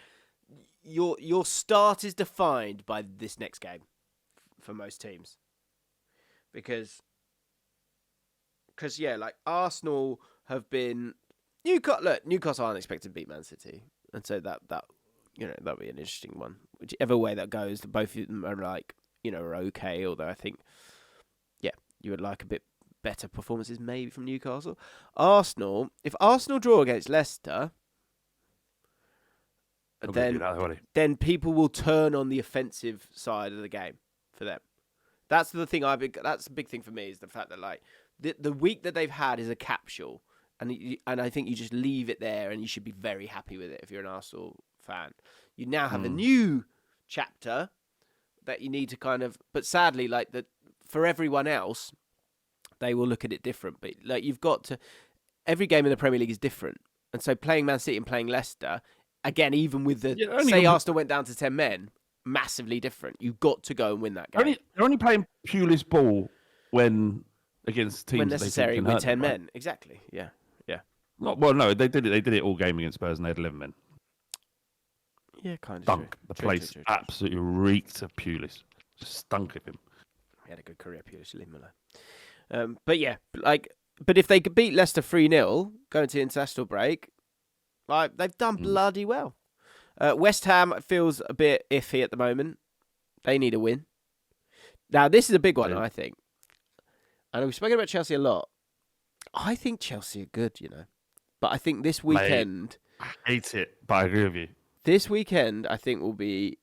your start is defined by this next game for most teams, because like Arsenal have been. Newcastle aren't expected to beat Man City, and so that'll be an interesting one. Whichever way that goes, both of them are are okay. Although I think, you would like a bit better performances maybe from Newcastle. Arsenal, if Arsenal draw against Leicester, then people will turn on the offensive side of the game for them. That's the thing. That's the big thing for me is the fact that the week that they've had is a capsule. And I think you just leave it there, and you should be very happy with it if you're an Arsenal fan. You now have a new chapter that you need to kind of. But sadly, for everyone else, they will look at it different. But you've got to. Every game in the Premier League is different, and so playing Man City and playing Leicester, again, even with Arsenal went down to 10 men, massively different. You've got to go and win that game. They're only playing Pulis ball against teams when necessary with 10 men. Exactly. Yeah. No, they did it. They did it all game against Spurs, and they had 11 men. Yeah, kind of. Stunk. The place absolutely reeked of Pulis. Just stunk of him. He had a good career, Pulis. Leave him alone. But if they could beat Leicester 3-0 going to the international break, they've done bloody well. West Ham feels a bit iffy at the moment. They need a win. Now this is a big one, I think. And we've spoken about Chelsea a lot. I think Chelsea are good, But I think this weekend... Mate, I hate it, but I agree with you. This weekend, I think, will be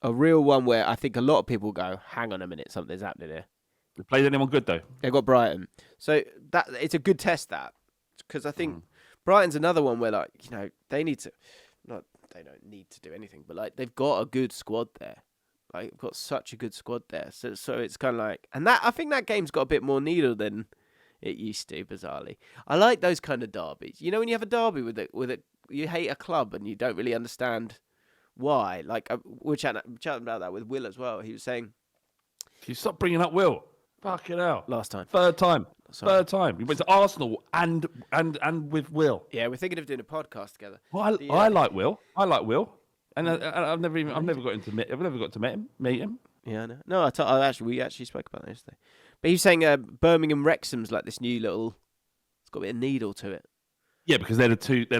a real one where I think a lot of people go, hang on a minute, something's happening here. They played anyone good though? They got Brighton. So that it's a good test, that. Because I think Brighton's another one where, like, you know, they need to... They don't need to do anything, but, like, they've got a good squad there. Like, they've got such a good squad there. So it's kind of like... And I think that game's got a bit more needle than it used to, bizarrely. I like those kind of derbies. You know, when you have a derby with you hate a club and you don't really understand why. Like, we were chatting about that with Will as well. He was saying... Can you stop bringing up Will? Fucking hell. Last time. Third time. Sorry. Third time. We went to Arsenal and with Will. Yeah, we're thinking of doing a podcast together. Well, I like Will. And I've never got to meet him. Yeah, I know. No, we actually spoke about that yesterday. But he was saying Birmingham Wrexham's like this new little... It's got a bit of needle to it. Yeah, because they're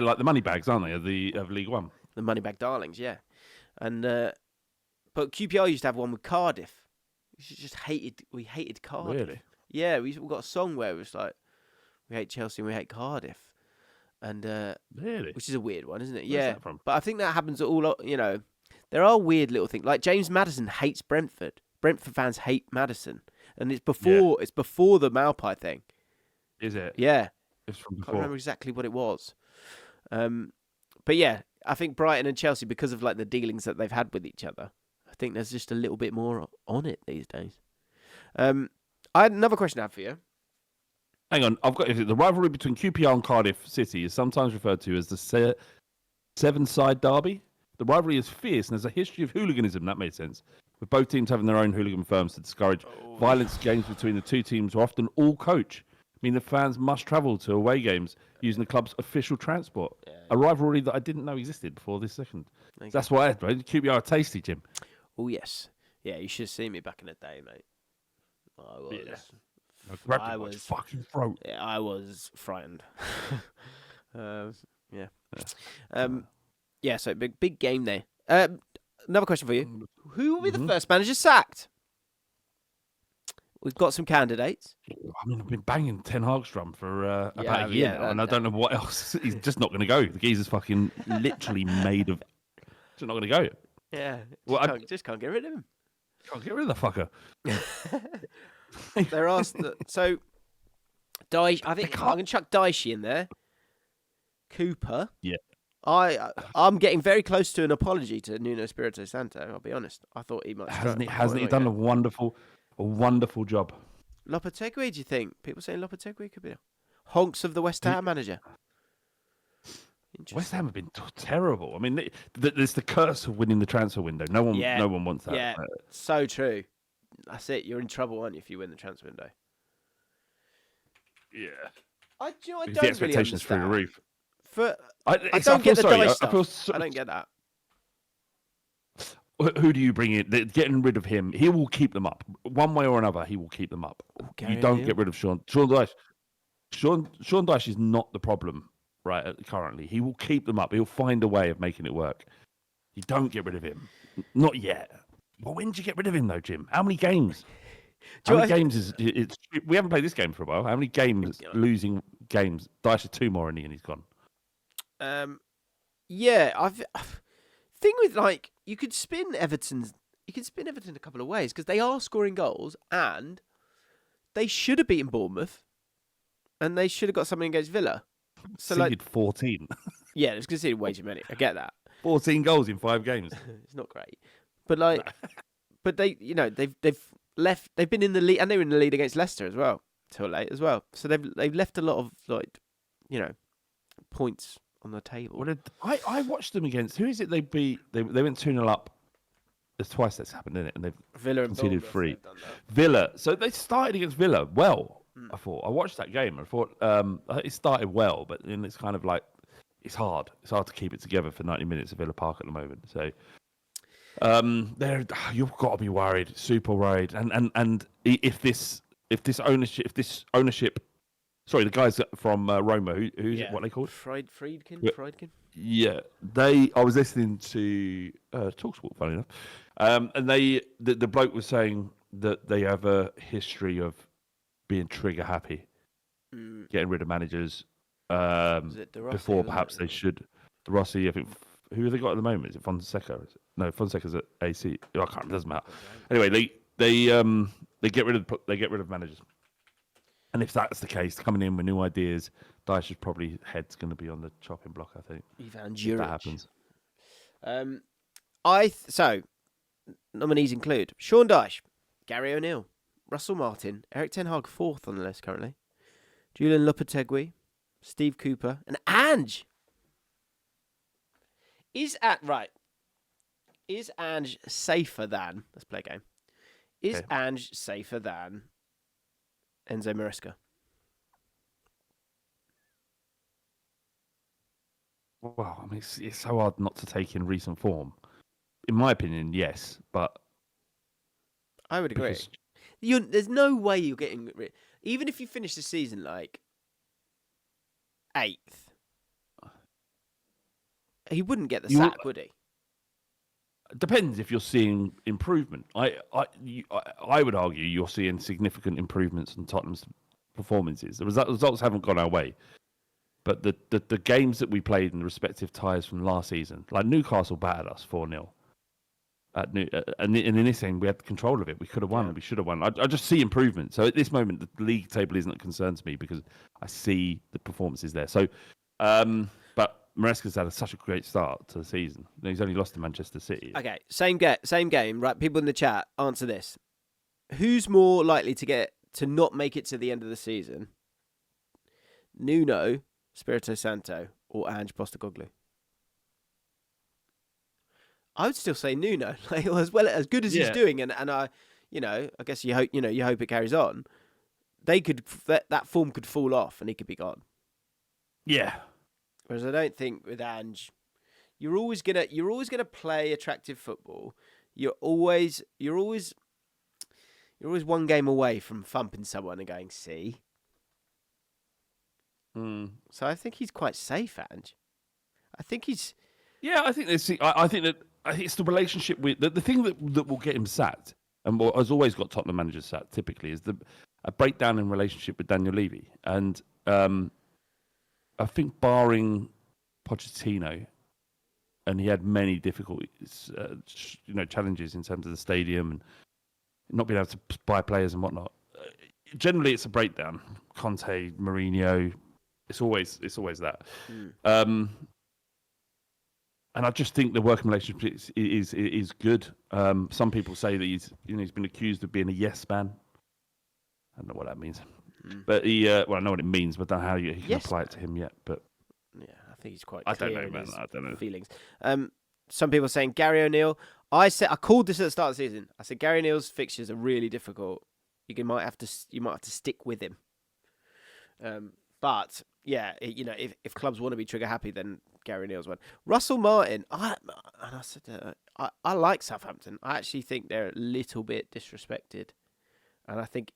like the money bags, aren't they, of League One? The money bag darlings, yeah. And but QPR used to have one with Cardiff. We hated Cardiff. Really? Yeah, we got a song where it was like, we hate Chelsea and we hate Cardiff. And really? Which is a weird one, isn't it? Where's that from? But I think that happens all, you know, there are weird little things. Like James Maddison hates Brentford. Brentford fans hate Maddison. And it's before the Malpai thing. Is it? Yeah. It's from before. I can't remember exactly what it was. But yeah, I think Brighton and Chelsea, because of like the dealings that they've had with each other, I think there's just a little bit more on it these days. I had another question I have for you. Hang on, I've got the rivalry between QPR and Cardiff City is sometimes referred to as the seven-side derby. The rivalry is fierce and there's a history of hooliganism. That made sense. With both teams having their own hooligan firms to discourage violence, games between the two teams are often all coach. I mean, the fans must travel to away games using the club's official transport. Yeah. A rivalry that I didn't know existed before this second. That's why QPR are tasty, Jim. Oh, yes. Yeah, you should have seen me back in the day, mate. I was... Yeah. I was fucking throat. Yeah, I was frightened. Yeah. Yeah, so big game there. Another question for you. Who will be the first manager sacked? We've got some candidates. I mean, I've been banging Ten Hag's drum for about a year now, and I don't know what else. He's just not going to go. The geezer's fucking literally made of... Just not going to go. Yeah, just can't get rid of him. Can't get rid of the fucker. They're asked so Dyche, I think I'm going to chuck Dyche in there. Cooper. Yeah. I'm getting very close to an apology to Nuno Espirito Santo, I'll be honest. I thought he might... Hasn't he done a wonderful job? Lopetegui, do you think? People saying Lopetegui could be honks of the West Ham manager. West Ham have been terrible. I mean, there's the curse of winning the transfer window. No one wants that. Yeah, so true. That's it. You're in trouble, aren't you, if you win the transfer window? Yeah. I don't the expectations through the roof. I don't get the Dyche stuff. I don't get that. Who do you bring in? Getting rid of him, he will keep them up. One way or another, he will keep them up. You don't get rid of Sean Dyche. Sean Dyche is not the problem right currently. He will keep them up. He'll find a way of making it work. You don't get rid of him. Not yet. Well, when did you get rid of him, though, Jim? How many games? How many games is it? We haven't played this game for a while. How many games, losing games? Dyche is 2 more and he's gone. Yeah, thing with, like, you could spin Everton a couple of ways because they are scoring goals and they should have beaten Bournemouth and they should have got something against Villa. So conceded 14. Yeah, it's conceded way too many. I get that. 14 goals in 5 games. It's not great, but like, but they, you know, they've been in the lead and they were in the lead against Leicester as well till late as well. So they've left a lot of, like, you know, points on the table. I watched them against, who is it they beat? They went 2-0 up. There's twice that's happened, isn't it? And they've conceded 3. Villa. So they started against Villa well. I thought. I watched that game. I thought it started well, but then it's kind of like it's hard. It's hard to keep it together for 90 minutes at Villa Park at the moment. So you've got to be worried, super worried. And if this ownership. Sorry, the guys from Roma, who's what they called? Friedkin. Yeah, I was listening to TalkSport, funny enough, and the bloke was saying that they have a history of being trigger happy, getting rid of managers before perhaps they should. De Rossi, I think. Who have they got at the moment? Is it Fonseca? No, Fonseca's at AC. Oh, I can't remember. It doesn't matter. Anyway, they get rid of managers. And if that's the case, coming in with new ideas, Dyche's probably head's going to be on the chopping block, I think. Ivan Juric. If that happens. So, nominees include Sean Dyche, Gary O'Neill, Russell Martin, Erik Ten Hag, 4th on the list currently, Julian Lopetegui, Steve Cooper, and Ange. Is Ange safer than... Let's play a game. Is Ange safer than Enzo Maresca? Well, I mean, it's so hard not to take in recent form. In my opinion, yes, but... I would agree. There's no way you're getting... Even if you finish the season like 8th, he wouldn't get the sack, would he? Depends if you're seeing improvement. I would argue you're seeing significant improvements in Tottenham's performances. The results haven't gone our way, but the games that we played in the respective ties from last season, like Newcastle battered us 4-0. And in this game, we had control of it. We could have won. Yeah. We should have won. I just see improvement. So at this moment, the league table isn't a concern to me because I see the performances there. So, but Maresca's had such a great start to the season. He's only lost to Manchester City. Okay, same game. Right, people in the chat, answer this: who's more likely to not make it to the end of the season? Nuno Espirito Santo or Ange Postecoglou? I would still say Nuno, as good as he's doing, and I guess you hope it carries on. That form could fall off and he could be gone. Yeah. Whereas I don't think with Ange, you're always gonna play attractive football. You're always one game away from thumping someone and going, see. So I think he's quite safe, Ange. I think he's. Yeah, I think it's the relationship with the thing that will get him sacked, and what has always got Tottenham managers sacked typically is a breakdown in relationship with Daniel Levy, and I think barring Pochettino, and he had many difficulties, challenges in terms of the stadium and not being able to buy players and whatnot. Generally, it's a breakdown. Conte, Mourinho, it's always that. And I just think the working relationship is good. Some people say that he's been accused of being a yes man. I don't know what that means, but I know what it means, but I don't know how he can apply it to him yet. But yeah, I think he's quite. I don't know, man. I don't know feelings. Some people are saying Gary O'Neill. I called this at the start of the season. I said Gary O'Neill's fixtures are really difficult. You might have to stick with him. But yeah, if clubs want to be trigger happy, then Gary O'Neill's one. Russell Martin. I like Southampton. I actually think they're a little bit disrespected, and I think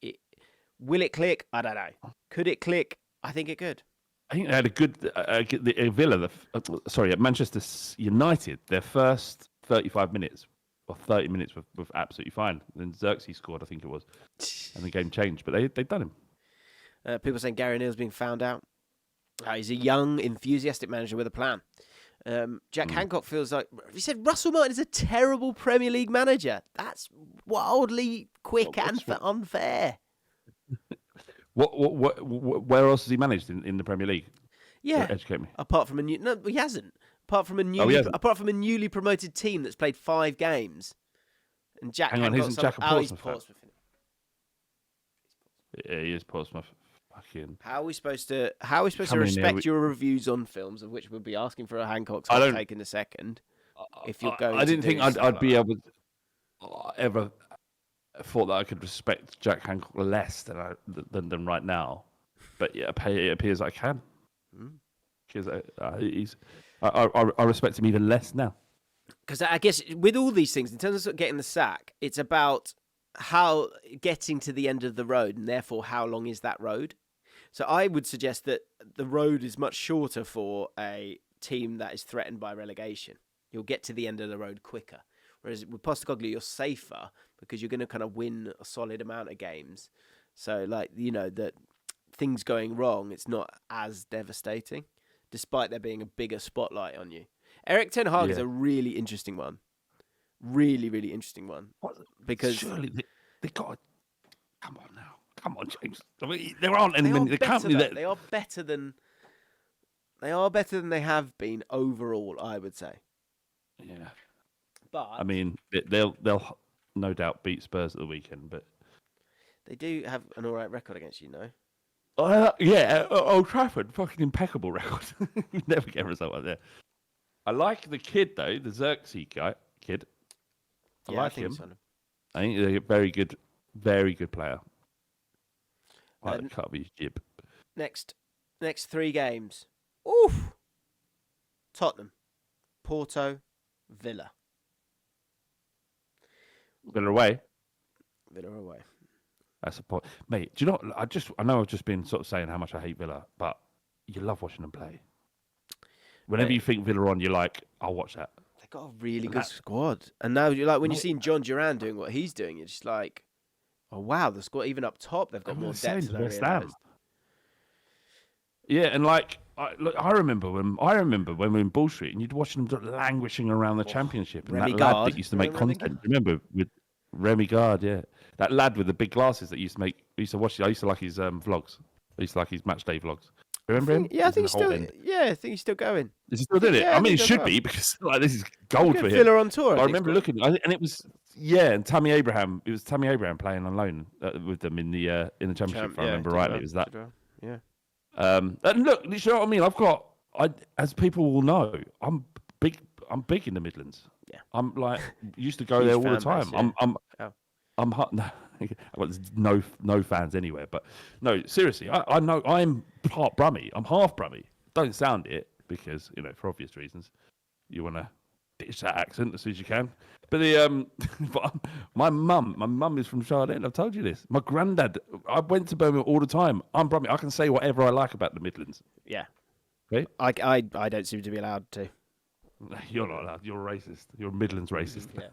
will it click? I don't know. Could it click? I think it could. I think they had a good at Manchester United. Their first 35 minutes or 30 minutes were absolutely fine. Then Xerxes scored, I think it was, and the game changed. But they've done him. People saying Gary O'Neill's being found out. He's a young, enthusiastic manager with a plan. Jack Hancock feels like he said Russell Martin is a terrible Premier League manager. That's wildly quick and unfair. Where else has he managed in the Premier League? Yeah, educate me. Apart from he hasn't. Apart from a newly promoted team that's played 5 games. And Jack Hancock's isn't Jack a Portsmouth? Portsmouth. Yeah, he is Portsmouth. How are we supposed to respect your reviews on films, of which we'll be asking for a Hancock's take in a second? If you're going, I didn't think I'd be able to ever thought that I could respect Jack Hancock less than right now, but yeah, it appears I can. Because I respect him even less now. Because I guess with all these things, in terms of getting the sack, it's about how getting to the end of the road, and therefore how long is that road. So I would suggest that the road is much shorter for a team that is threatened by relegation. You'll get to the end of the road quicker. Whereas with Postecoglou, you're safer because you're going to kind of win a solid amount of games. So, that things going wrong, it's not as devastating, despite there being a bigger spotlight on you. Erik Ten Hag is a really interesting one Really, really interesting one. What? Because surely they got. Come on now, come on, James. I mean, there aren't any. they are There better. can't be that. They are better than. They are better than they have been overall, I would say. Yeah. But I mean, they'll no doubt beat Spurs at the weekend, but they do have an all right record against you, no? yeah, Old Trafford, fucking impeccable record. You never get a result like that. I like the kid though, the Xerxes kid. I like him. I think they're a very good player. I like the cut of his jib. Next 3 games. Oof. Tottenham, Porto, Villa. Villa away. Villa away. That's a point, mate. Do you know? I know I've just been sort of saying how much I hate Villa, but you love watching them play. Whenever you think Villa on, you're like, I'll watch that. They've got a really good squad, and now you're like when you're seeing John Duran doing what he's doing, you're just like, oh wow, the squad even up top they've got more depth than I realised. Yeah, and like I remember when we were in Bull Street and you'd watch them languishing around the Championship, and that lad that used to make content. Remember with Remy Gard, yeah, that lad with the big glasses that used to make. I used to like his vlogs. I used to like his match day vlogs. Remember him? Yeah, I think he's still. Yeah, I think he's still going. Is he still doing it? Yeah, I mean, he should be because like this is gold for him. Villa on tour. I remember looking, and it was and Tammy Abraham. It was Tammy Abraham playing on loan with them in the Championship. If I remember rightly, it was that. Yeah. And look, you know what I mean? As people will know, I'm big in the Midlands. Yeah. I'm like used to go there all the time. Base, yeah. I'm hot. Well, there's no fans anywhere, but no, seriously, I know I'm part Brummie. I'm half Brummie. Don't sound it because for obvious reasons, you want to ditch that accent as soon as you can. But but my mum is from Charlotte. I've told you this. My granddad, I went to Birmingham all the time. I'm Brummie. I can say whatever I like about the Midlands. Yeah. Okay. I don't seem to be allowed to. You're not allowed. You're a racist. You're a Midlands racist. Yeah.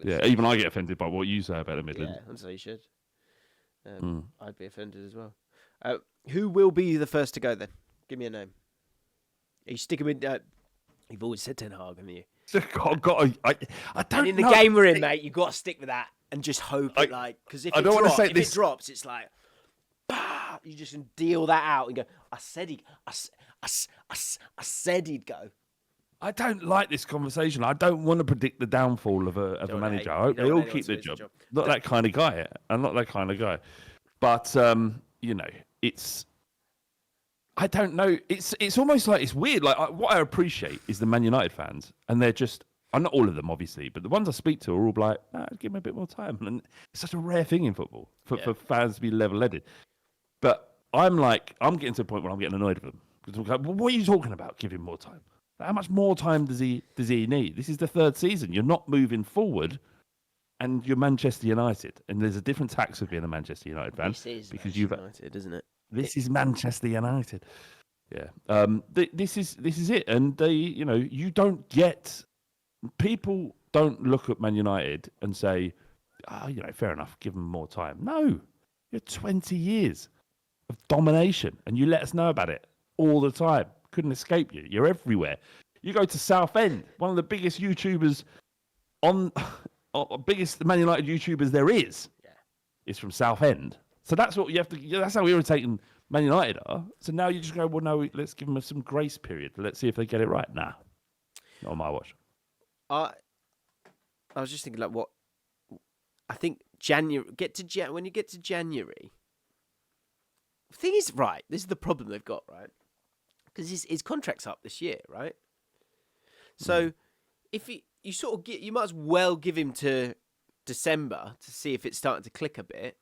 Yeah, even I get offended by what you say about the Midlands. Yeah, and so you should. I'd be offended as well. Who will be the first to go then? Give me a name. Are you sticking with... you've always said Ten Hag, haven't you? I don't and in the game we're in, mate, you've got to stick with that and just hope it because if it drops, it's like... Bah, you just can deal that out and go, I said he'd go. I don't like this conversation. I don't want to predict the downfall of a manager. I hope they all keep their job. Not that kind of guy. I'm not that kind of guy. But it's. I don't know. It's almost like it's weird. Like what I appreciate is the Man United fans, and they're just. I'm not all of them, obviously, but the ones I speak to are all like, give me a bit more time. And it's such a rare thing in football for fans to be level-headed. But I'm getting to the point where I'm getting annoyed with them. Because what are you talking about? Give him more time. How much more time does he need? This is the 3rd season. You're not moving forward, and you're Manchester United, and there's a different tax of being a Manchester United fan. This is because United, isn't it? This is Manchester United. Yeah. This is it, and you don't get people don't look at Man United and say, fair enough, give them more time. No, you're 20 years of domination, and you let us know about it all the time. Couldn't escape you. You're everywhere. You go to Southend, one of the biggest YouTubers biggest Man United YouTubers there is is from Southend. So that's what you have to. That's how irritating Man United are. So now you just go, well, no, let's give them some grace period. Let's see if they get it right. Nah, not on my watch. I was just thinking, like, what I think January. When you get to January. The thing is, right. This is the problem they've got, right? Because his contract's up this year, right? So if you sort of you might as well give him to December to see if it's starting to click a bit,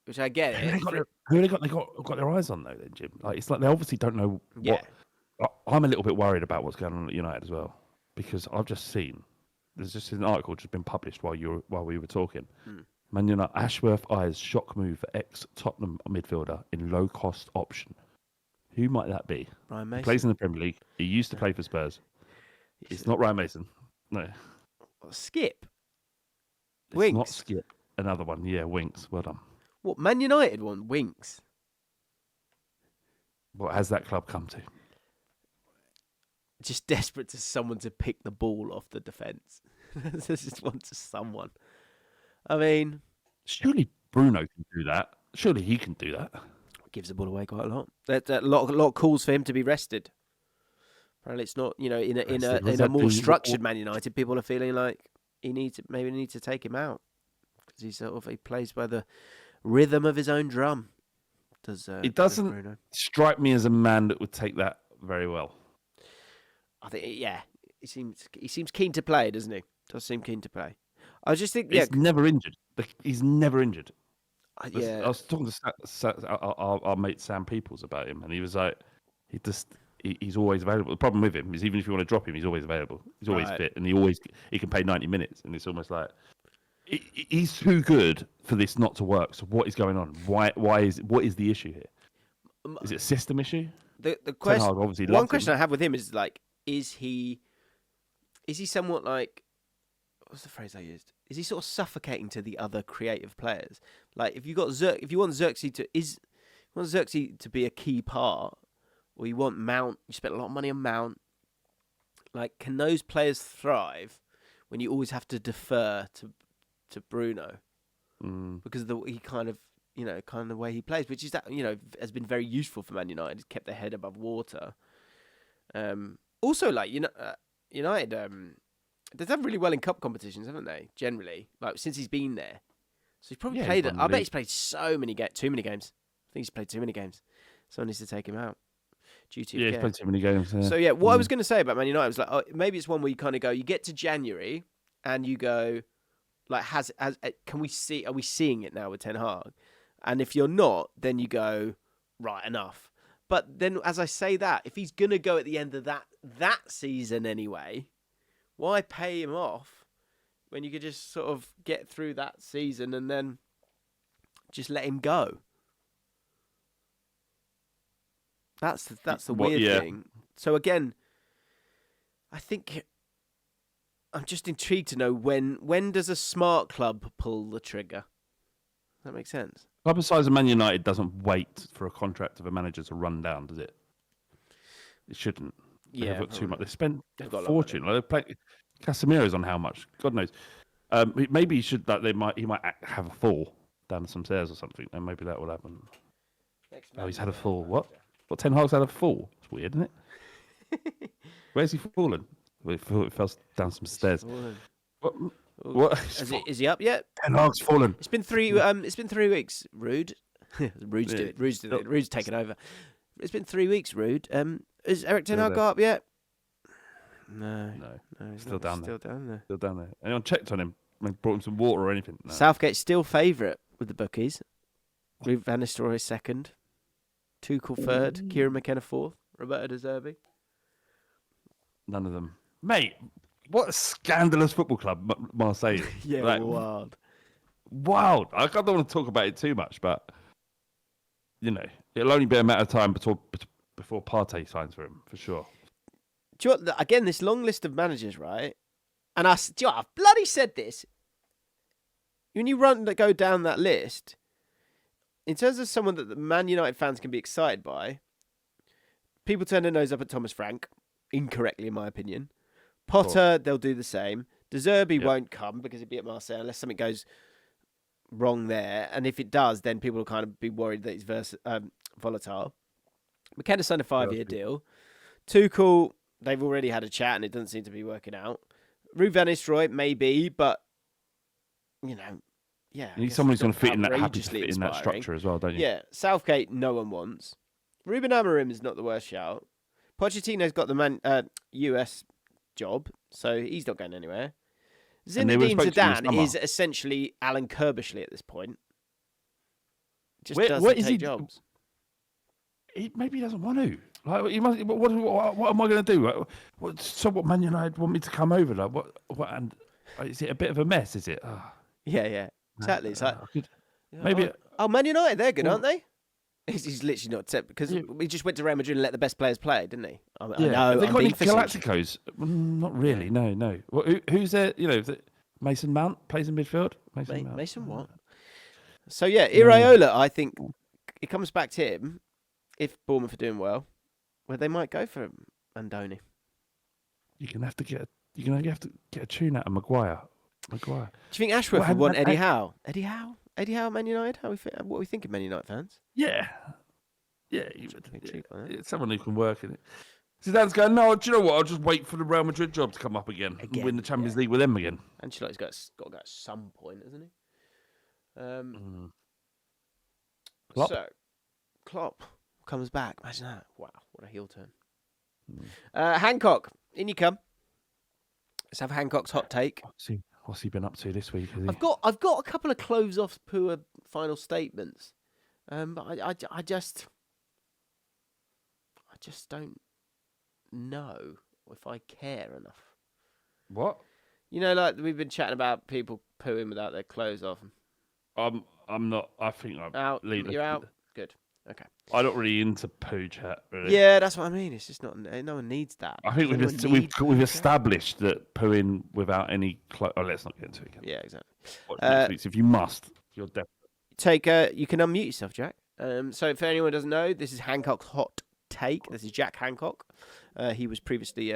which I get. Who they got their eyes on though, then, Jim? Like it's like they obviously don't know what. I'm a little bit worried about what's going on at United as well because I've just seen there's just an article just been published while we were talking. Man United, Ashworth eyes shock move for ex-Tottenham midfielder in low-cost option. Who might that be? Ryan Mason. He plays in the Premier League. He used to play for Spurs. It's not Ryan Mason. No. Skip. It's Winks. not Skip. Another one. Yeah, Winks. Well done. What, Man United won Winks? What has that club come to? Just desperate to someone to pick the ball off the defence. Just wants someone. I mean, Surely Bruno can do that. Surely he can do that. gives the ball away quite a lot. There's a lot of calls for him to be rested. Apparently, it's not. In a more structured Man United, people are feeling like he needs to take him out because he plays by the rhythm of his own drum. It doesn't strike me as a man that would take that very well. I think, he seems keen to play, doesn't he? Does seem keen to play. I just think, he's never injured. He's never injured. I was talking to our mate Sam Peoples about him, and he was like, he's always available. The problem with him is even if you want to drop him, he's always available. He's always fit, and he can play 90 minutes, and it's almost like he's too good for this not to work. So what is going on? What is the issue here? Is it a system issue? The question, obviously one question I have with him is like, is he somewhat like, what's the phrase I used? Is he sort of suffocating to the other creative players? Like, if you want Xerxes to be a key part, or you want Mount, you spent a lot of money on Mount. Like, can those players thrive when you always have to defer to Bruno because of the the way he plays, which is that has been very useful for Man United. He's kept their head above water. Also, like United, they've done really well in cup competitions, haven't they? Generally, like since he's been there, so he's probably played. I bet he's played too many games. I think he's played too many games. Someone needs to take him out. He's played too many games. Yeah. So what I was going to say about Man United was like, maybe it's one where you kind of go, you get to January and you go, like, are we seeing it now with Ten Hag? And if you're not, then you go, right, enough. But then, as I say that, if he's gonna go at the end of that season anyway, why pay him off when you could just sort of get through that season and then just let him go? That's the weird thing. So again, I think I'm just intrigued to know when does a smart club pull the trigger? Does that make sense? A club the size of Man United doesn't wait for a contract of a manager to run down, does it? It shouldn't. They've got too much. They spent a fortune. Like, Casemiro's on how much? God knows. Maybe he should. He might have a fall down some stairs or something, and maybe that will happen. He's had a fall. What? Ten Hag's had a fall. It's weird, isn't it? Where's he fallen? He fell down some stairs. What? Is he up yet? Ten Hag's fallen. It's been 3 weeks. Rude. Rude's did it. Rude's taken over. It's been 3 weeks. Rude. Is Erik Ten Hag up yet? No. He's Still down there. Still down there. Anyone checked on him? Brought him some water or anything? No. Southgate's still favourite with the bookies. Ruud van Nistelrooy second. Tuchel third. Kieran McKenna fourth. Roberto De Zerbi. None of them. Mate, what a scandalous football club Marseille is. Yeah, wild. Wild. I don't want to talk about it too much, but it'll only be a matter of time before Partey signs for him, for sure. Do you know what, again, this long list of managers, right? And I've bloody said this. When you go down that list, in terms of someone that the Man United fans can be excited by, people turn their nose up at Thomas Frank, incorrectly in my opinion. Potter, they'll do the same. De Zerbi won't come because he'll be at Marseille unless something goes wrong there. And if it does, then people will kind of be worried that he's volatile. McKenna signed a 5-year deal. Tuchel, they've already had a chat and it doesn't seem to be working out. Ruud van Nistelrooy, maybe, but, you need someone who's going to fit in that structure as well, don't you? Yeah, Southgate, no one wants. Ruben Amorim is not the worst shout. Pochettino's got the US job, so he's not going anywhere. Zinedine Zidane is essentially Alan Kirbishley at this point. Just doesn't take jobs. Maybe he doesn't want to. Like, he must. What am I going to do? What Man United want me to come over? Like, what? And is it a bit of a mess? Is it? Yeah, exactly. It's like maybe. Man United, they're good, aren't they? He's literally not set because he just went to Real Madrid and let the best players play, didn't he? I know. Have they got any Galacticos? Not really. No. Who's there? Mason Mount plays in midfield. Mason what? So Iraola, I think it comes back to him if Bournemouth are doing well, where they might go for Andoni. You're gonna have to get You have to get a tune out of Maguire. Do you think Ashworth Well, would want and- Eddie Howe? Eddie Howe at Man United? What are we thinking, Man United fans? Yeah. Cheap, It's someone who can work in it. Zidane's going, no, do you know what? I'll just wait for the Real Madrid job to come up again and win the Champions League with them again. Ancelotti's got to go at some point, hasn't he? Klopp? So, Klopp comes back. Imagine that. Wow, what a heel turn. Hancock, in you come. Let's have Hancock's hot take. What's he been up to this week? I've got a couple of close off poor final statements, but I just don't know if I care enough. What? You know, like we've been chatting about people pooing without their clothes off. I'm not. I think I'm out. leaving. You're out. Good. Okay. I'm not really into poo chat. Really. Yeah, that's what I mean. It's just not. No one needs that. I think we've established that pooing without any clothes. Oh, let's not get into it again. Yeah, exactly. Next week, if you must, you're definitely. You can unmute yourself, Jack. So for anyone who doesn't know, this is Hancock's hot take. This is Jack Hancock. He was previously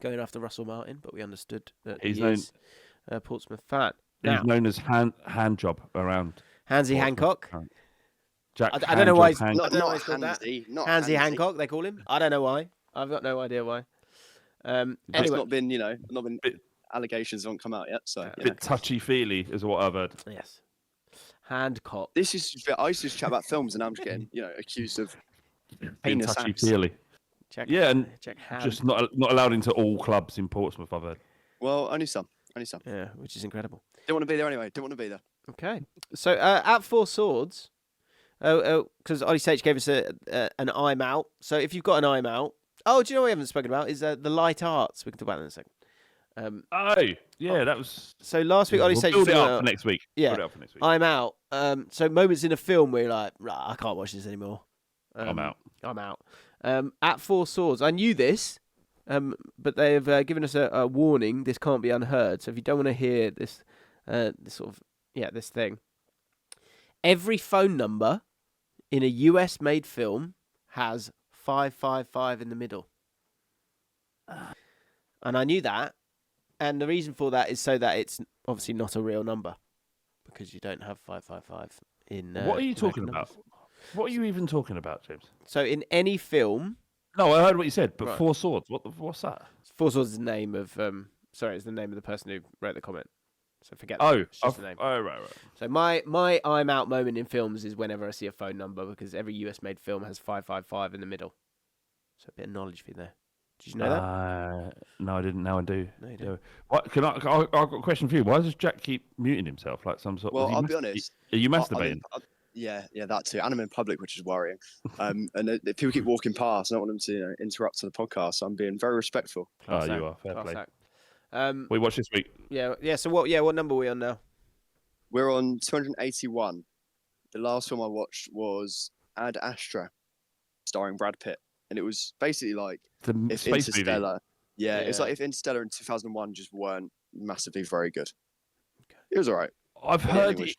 going after Russell Martin, but we understood that he is a Portsmouth fan. He's known as hand job around. Handsy Hancock. Jack. I don't know why. Not Handsy. Handsy Hancock. They call him. I don't know why. I've got no idea why. It's Anyway, not been allegations haven't come out yet, so A bit touchy feely is what I've heard. yes. Hancock. This is. I used to chat about films, and I'm just getting accused of penis Touchy acts. feely. Check, Yeah, and check hand. just not allowed into all clubs in Portsmouth. I've heard. Well, only some. Yeah, which is incredible. Don't want to be there anyway. Don't want to be there. Okay. So at Four Swords, because Ollie Sage gave us an I'm out. So if you've got an I'm out, do you know what we haven't spoken about is the light arts. We can talk about that in a second. That was. So last week, Ollie We'll Sage build it was up for next week. Yeah. Build it up for next week. I'm out. So moments in a film where you're like, I can't watch this anymore. I'm out. I'm out. At Four Swords, I knew this, but they've given us a warning. This can't be unheard. So if you don't want to hear this, this thing, every phone number in a US-made film has 555 in the middle, and I knew that. And the reason for that is so that it's obviously not a real number, because you don't have 555 in. What are you talking numbers. about? What are you even talking about, James? So in any film, No, I heard what you said, but Right. Four Swords. What's that? Four Swords is the name of it's the name of the person who wrote the comment. So forget that. Oh, It's just the name. right. So my I'm out moment in films is whenever I see a phone number, because every US made film has 555 in the middle. So a bit of knowledge for you there. Did you know that? No, I didn't. Now I do. No, you don't. What? I've got a question for you. Why does Jack keep muting himself like some sort? Well, was he I'll be honest. Are you I masturbating? mean, yeah, that too. And I'm in public, which is worrying. And if people keep walking past, I don't want them to interrupt the podcast. So I'm being very respectful. Oh, you are. Fair Class play. act. We watch this week. Yeah. So what number are we on now? We're on 281. The last film I watched was Ad Astra, starring Brad Pitt, and it was basically like The if space Interstellar. movie. Yeah, it's Yeah. like if Interstellar in 2001 just weren't massively very good. It was all right. I've Yeah, heard. English.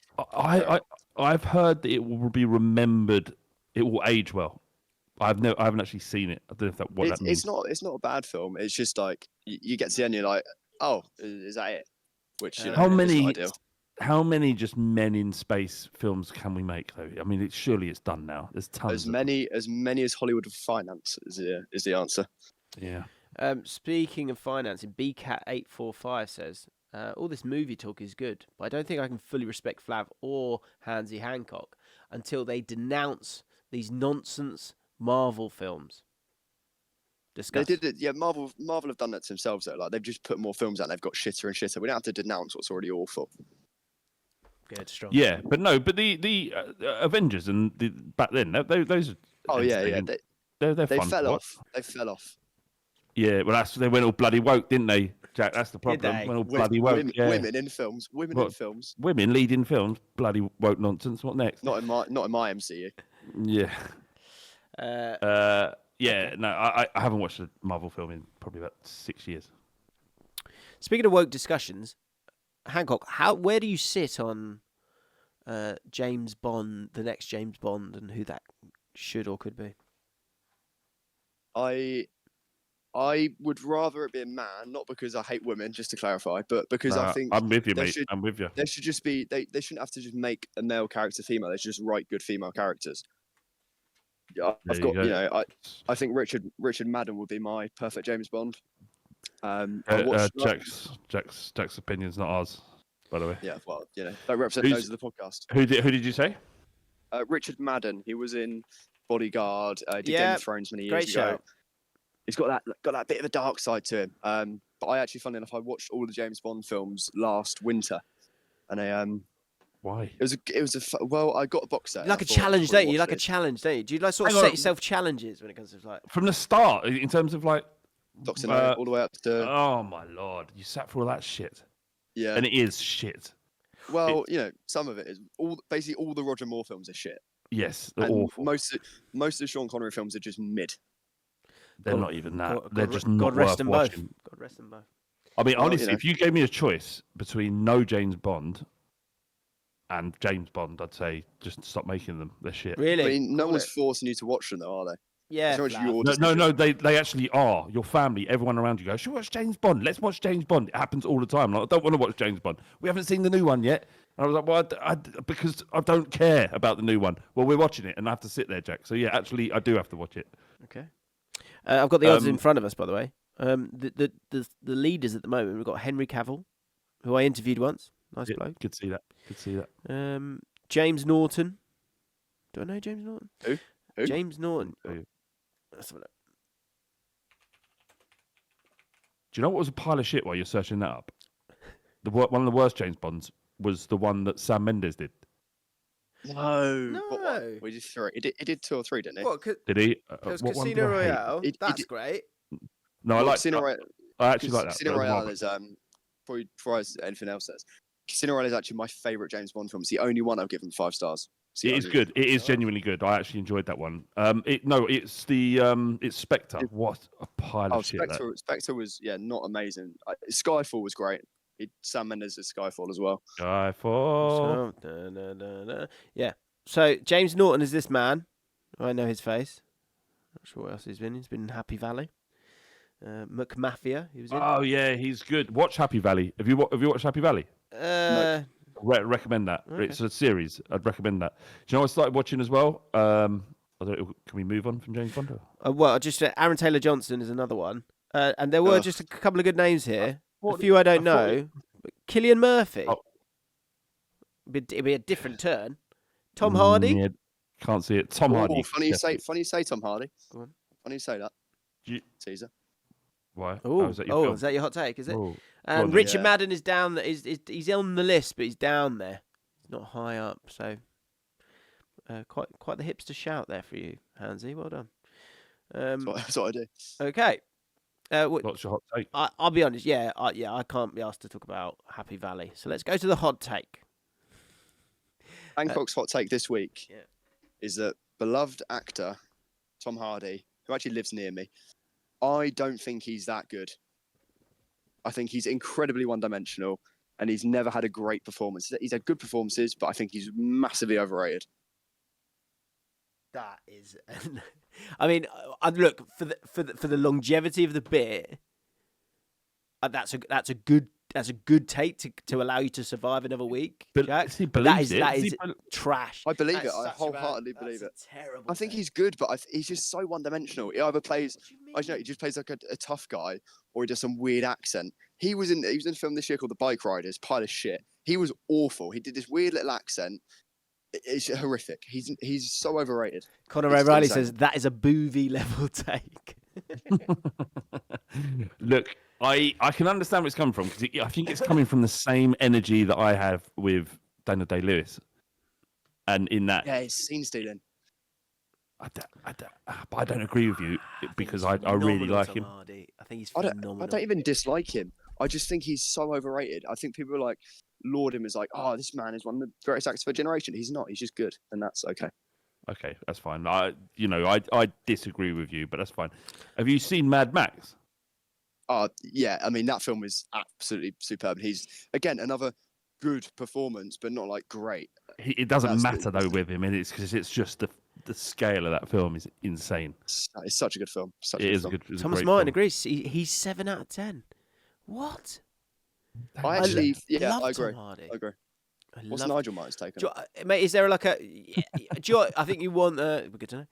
I've heard that it will be remembered. It will age well. I haven't actually seen it. I don't know if that means. It's not a bad film. It's just like you get to the end, you're like, oh, is that it? Which How isn't many? ideal. How many just men in space films can we make though? I mean, surely it's done now. There's tons. As many as Hollywood of finance is the answer. Yeah. Speaking of financing, BCat845 says, all this movie talk is good, but I don't think I can fully respect Flav or Handsy Hancock until they denounce these nonsense Marvel films. Discuss. They did it. Yeah, Marvel have done that to themselves though. Like they've just put more films out. And they've got shitter and shitter. We don't have to denounce what's already awful. Good, strong. Yeah, but the Avengers and back then those. Oh yeah. They're They fun. fell off. They fell off. Yeah, well, they went all bloody woke, didn't they, Jack? That's the problem. they? Went all bloody woke. Women in films. Women in What? films. Women leading films, bloody woke nonsense. What next? Not in my MCU. Yeah. Uh, No, I haven't watched a Marvel film in probably about 6 years. Speaking of woke discussions, Hancock, where do you sit on James Bond, the next James Bond, and who that should or could be? I I would rather it be a man, not because I hate women, just to clarify, but because I think I'm with you, mate. I'm with you. there should just be they shouldn't have to just make a male character female. They should just write good female characters. Yeah, I've got I think Richard Madden would be my perfect James Bond. Jack's opinion's not ours, by the way. Yeah, well, don't represent those of the podcast. Who did you say? Richard Madden. He was in Bodyguard. Did Game of Thrones many years ago. Show. He's got that bit of a dark side to him. But I actually, funnily enough, I watched all the James Bond films last winter, and why? I got a box set. You like a challenge, don't you? You like a challenge, don't you? Do you like sort of set yourself challenges when it comes to like from the start in terms of like Doctor No all the way up to? Oh my lord! You sat for all that shit. Yeah, and it is shit. Well, some of it is basically all the Roger Moore films are shit. Yes, they're awful. Most of the Sean Connery films are just mid. They're not even that. They're just not worth watching. God rest them both. I mean, honestly, if you gave me a choice between no James Bond and James Bond, I'd say just stop making them. They're shit. Really? I mean, no one's forcing you to watch them, though, are they? Yeah. No. They actually are. Your family, everyone around you goes, "Should we watch James Bond? Let's watch James Bond." It happens all the time. Like, I don't want to watch James Bond. We haven't seen the new one yet. And I was like, well, because I don't care about the new one. Well, we're watching it, and I have to sit there, Jack. So yeah, actually, I do have to watch it. Okay. I've got the odds in front of us, by the way. The leaders at the moment, we've got Henry Cavill, who I interviewed once. Nice bloke. Could see that. James Norton. Do I know James Norton? Who? James Norton. Who? Let's have a look. Do you know what was a pile of shit while you're searching that up? One of the worst James Bonds was the one that Sam Mendes did. No. What? We just threw it. He did 2 or 3, didn't he? What? Did he? It was Casino Royale. That's great. No, I like Casino Royale. I actually like that. Casino Royale is probably before anything else says. Casino Royale is actually my favourite James Bond film. It's the only one I've given 5 stars. It is good. It is genuinely good. I actually enjoyed that one. It's Spectre. What a pile of shit. Spectre was not amazing. Skyfall was great. Sam Mendes is Skyfall as well. Skyfall. Yeah. So James Norton is this man. I know his face. Not sure what else he's been. He's been in Happy Valley. McMafia. He was in. Oh yeah, he's good. Watch Happy Valley. Have you watched Happy Valley? No. Recommend that. Okay. It's a series. I'd recommend that. Do you know what I started watching as well? Can we move on from James Bond? Well, just Aaron Taylor Johnson is another one, and there were just a couple of good names here. A few I don't know. But Cillian Murphy. Oh. It'd be a different turn. Tom Hardy. Yeah, can't see it. Tom Hardy. Funny you say Tom Hardy. Go on. Funny you say that. Caesar. Why? Is that your hot take? Is it? Ooh. And Richard Madden is down. He's on the list, but he's down there. He's not high up. So quite the hipster shout there for you, Hansy. Well done. That's what I do. Okay. What's your hot take? I'll be honest. I can't be asked to talk about Happy Valley. So let's go to the hot take. Bangkok's hot take this week is that beloved actor Tom Hardy, who actually lives near me, I don't think he's that good. I think he's incredibly one-dimensional, and he's never had a great performance. He's had good performances, but I think he's massively overrated. That is, I mean, look for the longevity of the bit. That's a good take to allow you to survive another week. But Jack. That is trash. I believe it. I wholeheartedly believe it. I think he's good, but he's just so one-dimensional. He either plays, I don't know, he just plays like a tough guy, or he does some weird accent. He was in a film this year called The Bike Riders. Pile of shit. He was awful. He did this weird little accent. It's horrific. He's so overrated. Conor O'Reilly says that is a Boovie level take. Look, I can understand where it's coming from, because I think it's coming from the same energy that I have with Daniel Day-Lewis, and in that, it's scene stealing. But I don't agree with you, because I really like him. Hardy. I think he's phenomenal. I don't even dislike him. I just think he's so overrated. I think people are like laud him as like, oh, this man is one of the greatest actors of a generation. He's not. He's just good, and that's okay. Okay, that's fine. I disagree with you, but that's fine. Have you seen Mad Max? Yeah. I mean, that film is absolutely superb. He's, again, another good performance, but not like great. It doesn't matter though with him, and it's because it's just the scale of that film is insane. It's such a good film. It is a good. It's Thomas a great Martin film. agrees. He's 7 out of 10. What? I actually, love I agree. Tom Hardy. I agree. I What's love- Nigel Martin's take on it? Mate, is there like a? I think you want. Good to know.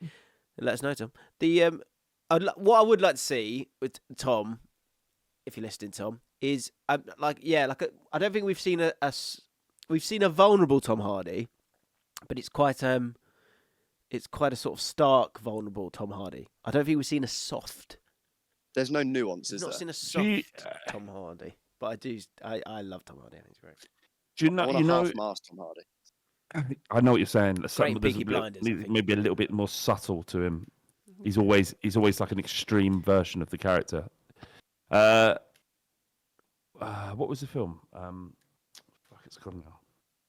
Let us know, Tom. What I would like to see with Tom, if you're listening, Tom, is I don't think we've seen we've seen a vulnerable Tom Hardy, but it's quite a sort of stark vulnerable Tom Hardy. I don't think we've seen a soft. There's no nuance, I've is not there? seen a soft Tom Hardy, but I do. I love Tom Hardy. I think he's great. Do you I know? want You know. half-mast Tom Hardy. I know what you're saying. Great Peaky Blinders, I think. Maybe a little bit more subtle to him. He's always like an extreme version of the character. What was the film? Fuck, it's gone now.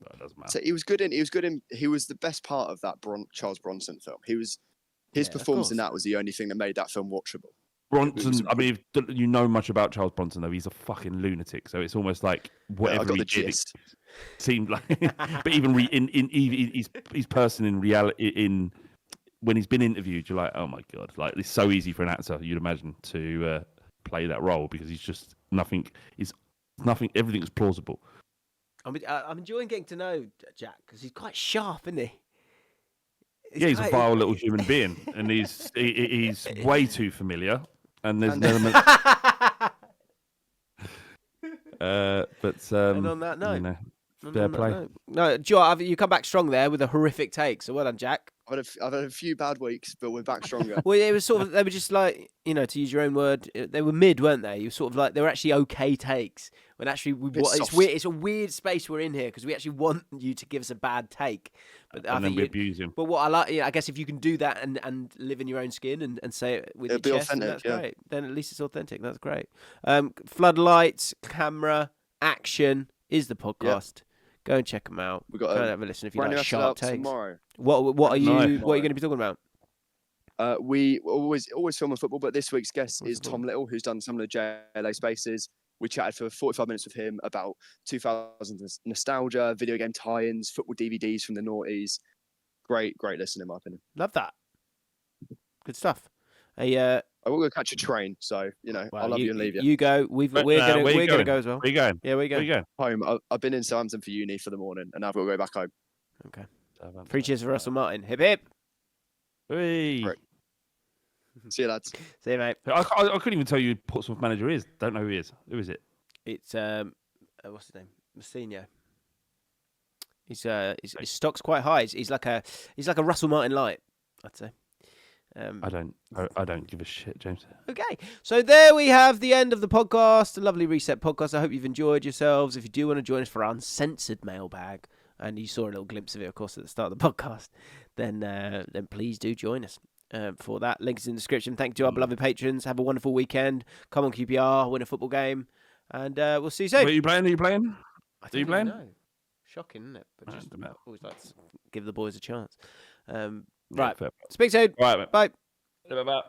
That doesn't matter. So he was good in. He was the best part of that Charles Bronson film. His performance in that was the only thing that made that film watchable. Bronson. I mean, if you know much about Charles Bronson, though, he's a fucking lunatic. So it's almost like whatever I got he the did, gist. it seemed like. But even his person in reality, when he's been interviewed, you're like, oh my god, like it's so easy for an actor, you'd imagine, to play that role because he's just nothing. Everything's plausible. I'm enjoying getting to know Jack because he's quite sharp, isn't he? He's a vile little human being, and he's way too familiar. And there's an element. And on that note, you know, fair play. No, Joe, you come back strong there with a horrific take. So well done, Jack. I've had a few bad weeks, but we're back stronger. Well, it was sort of they were just like, to use your own word, they were mid, weren't they? You were sort of like they were actually okay takes. When actually it's weird. It's a weird space we're in here because we actually want you to give us a bad take, but I think we abuse him. But what I like, I guess if you can do that and live in your own skin and say it with It'll your be chest, authentic, that's yeah. great. Then at least it's authentic. That's great. Floodlights, camera, action is the podcast. Go and check them out. We got Go and have a listen if you brand new like episode sharp out takes. tomorrow. What are you? Nice. What are you going to be talking about? We always film on football, but this week's guest is Tom Little, who's done some of the JLA Spaces. We chatted for 45 minutes with him about 2000s nostalgia, video game tie-ins, football DVDs from the noughties. Great listen in my opinion. Love that. Good stuff. I will go catch a train, so I'll love you and leave you. You go. We're gonna go as well. Where you going? Yeah, where you going? Home. I've been in Southampton for uni for the morning, and now I've got to go back home. Okay. 3 cheers for Russell Martin. Hip hip. Hey. Right. See you, lads. See you, mate. I couldn't even tell you who Portsmouth manager is. Don't know who he is. Who is it? It's what's his name? Messina. His stock's quite high. He's like a Russell Martin light, I'd say. I don't give a shit, James. Okay, so there we have the end of the podcast, a lovely reset podcast. I hope you've enjoyed yourselves. If you do want to join us for our uncensored mailbag, and you saw a little glimpse of it, of course, at the start of the podcast, then please do join us for that. Links in the description. Thank you to our beloved patrons. Have a wonderful weekend. Come on, QPR, win a football game, and we'll see you soon. Are you playing? Are you playing? No. Shocking, isn't it? But just No. always like to give the boys a chance. Yeah, Right. fair. Speak soon. All right, mate. Bye. Bye.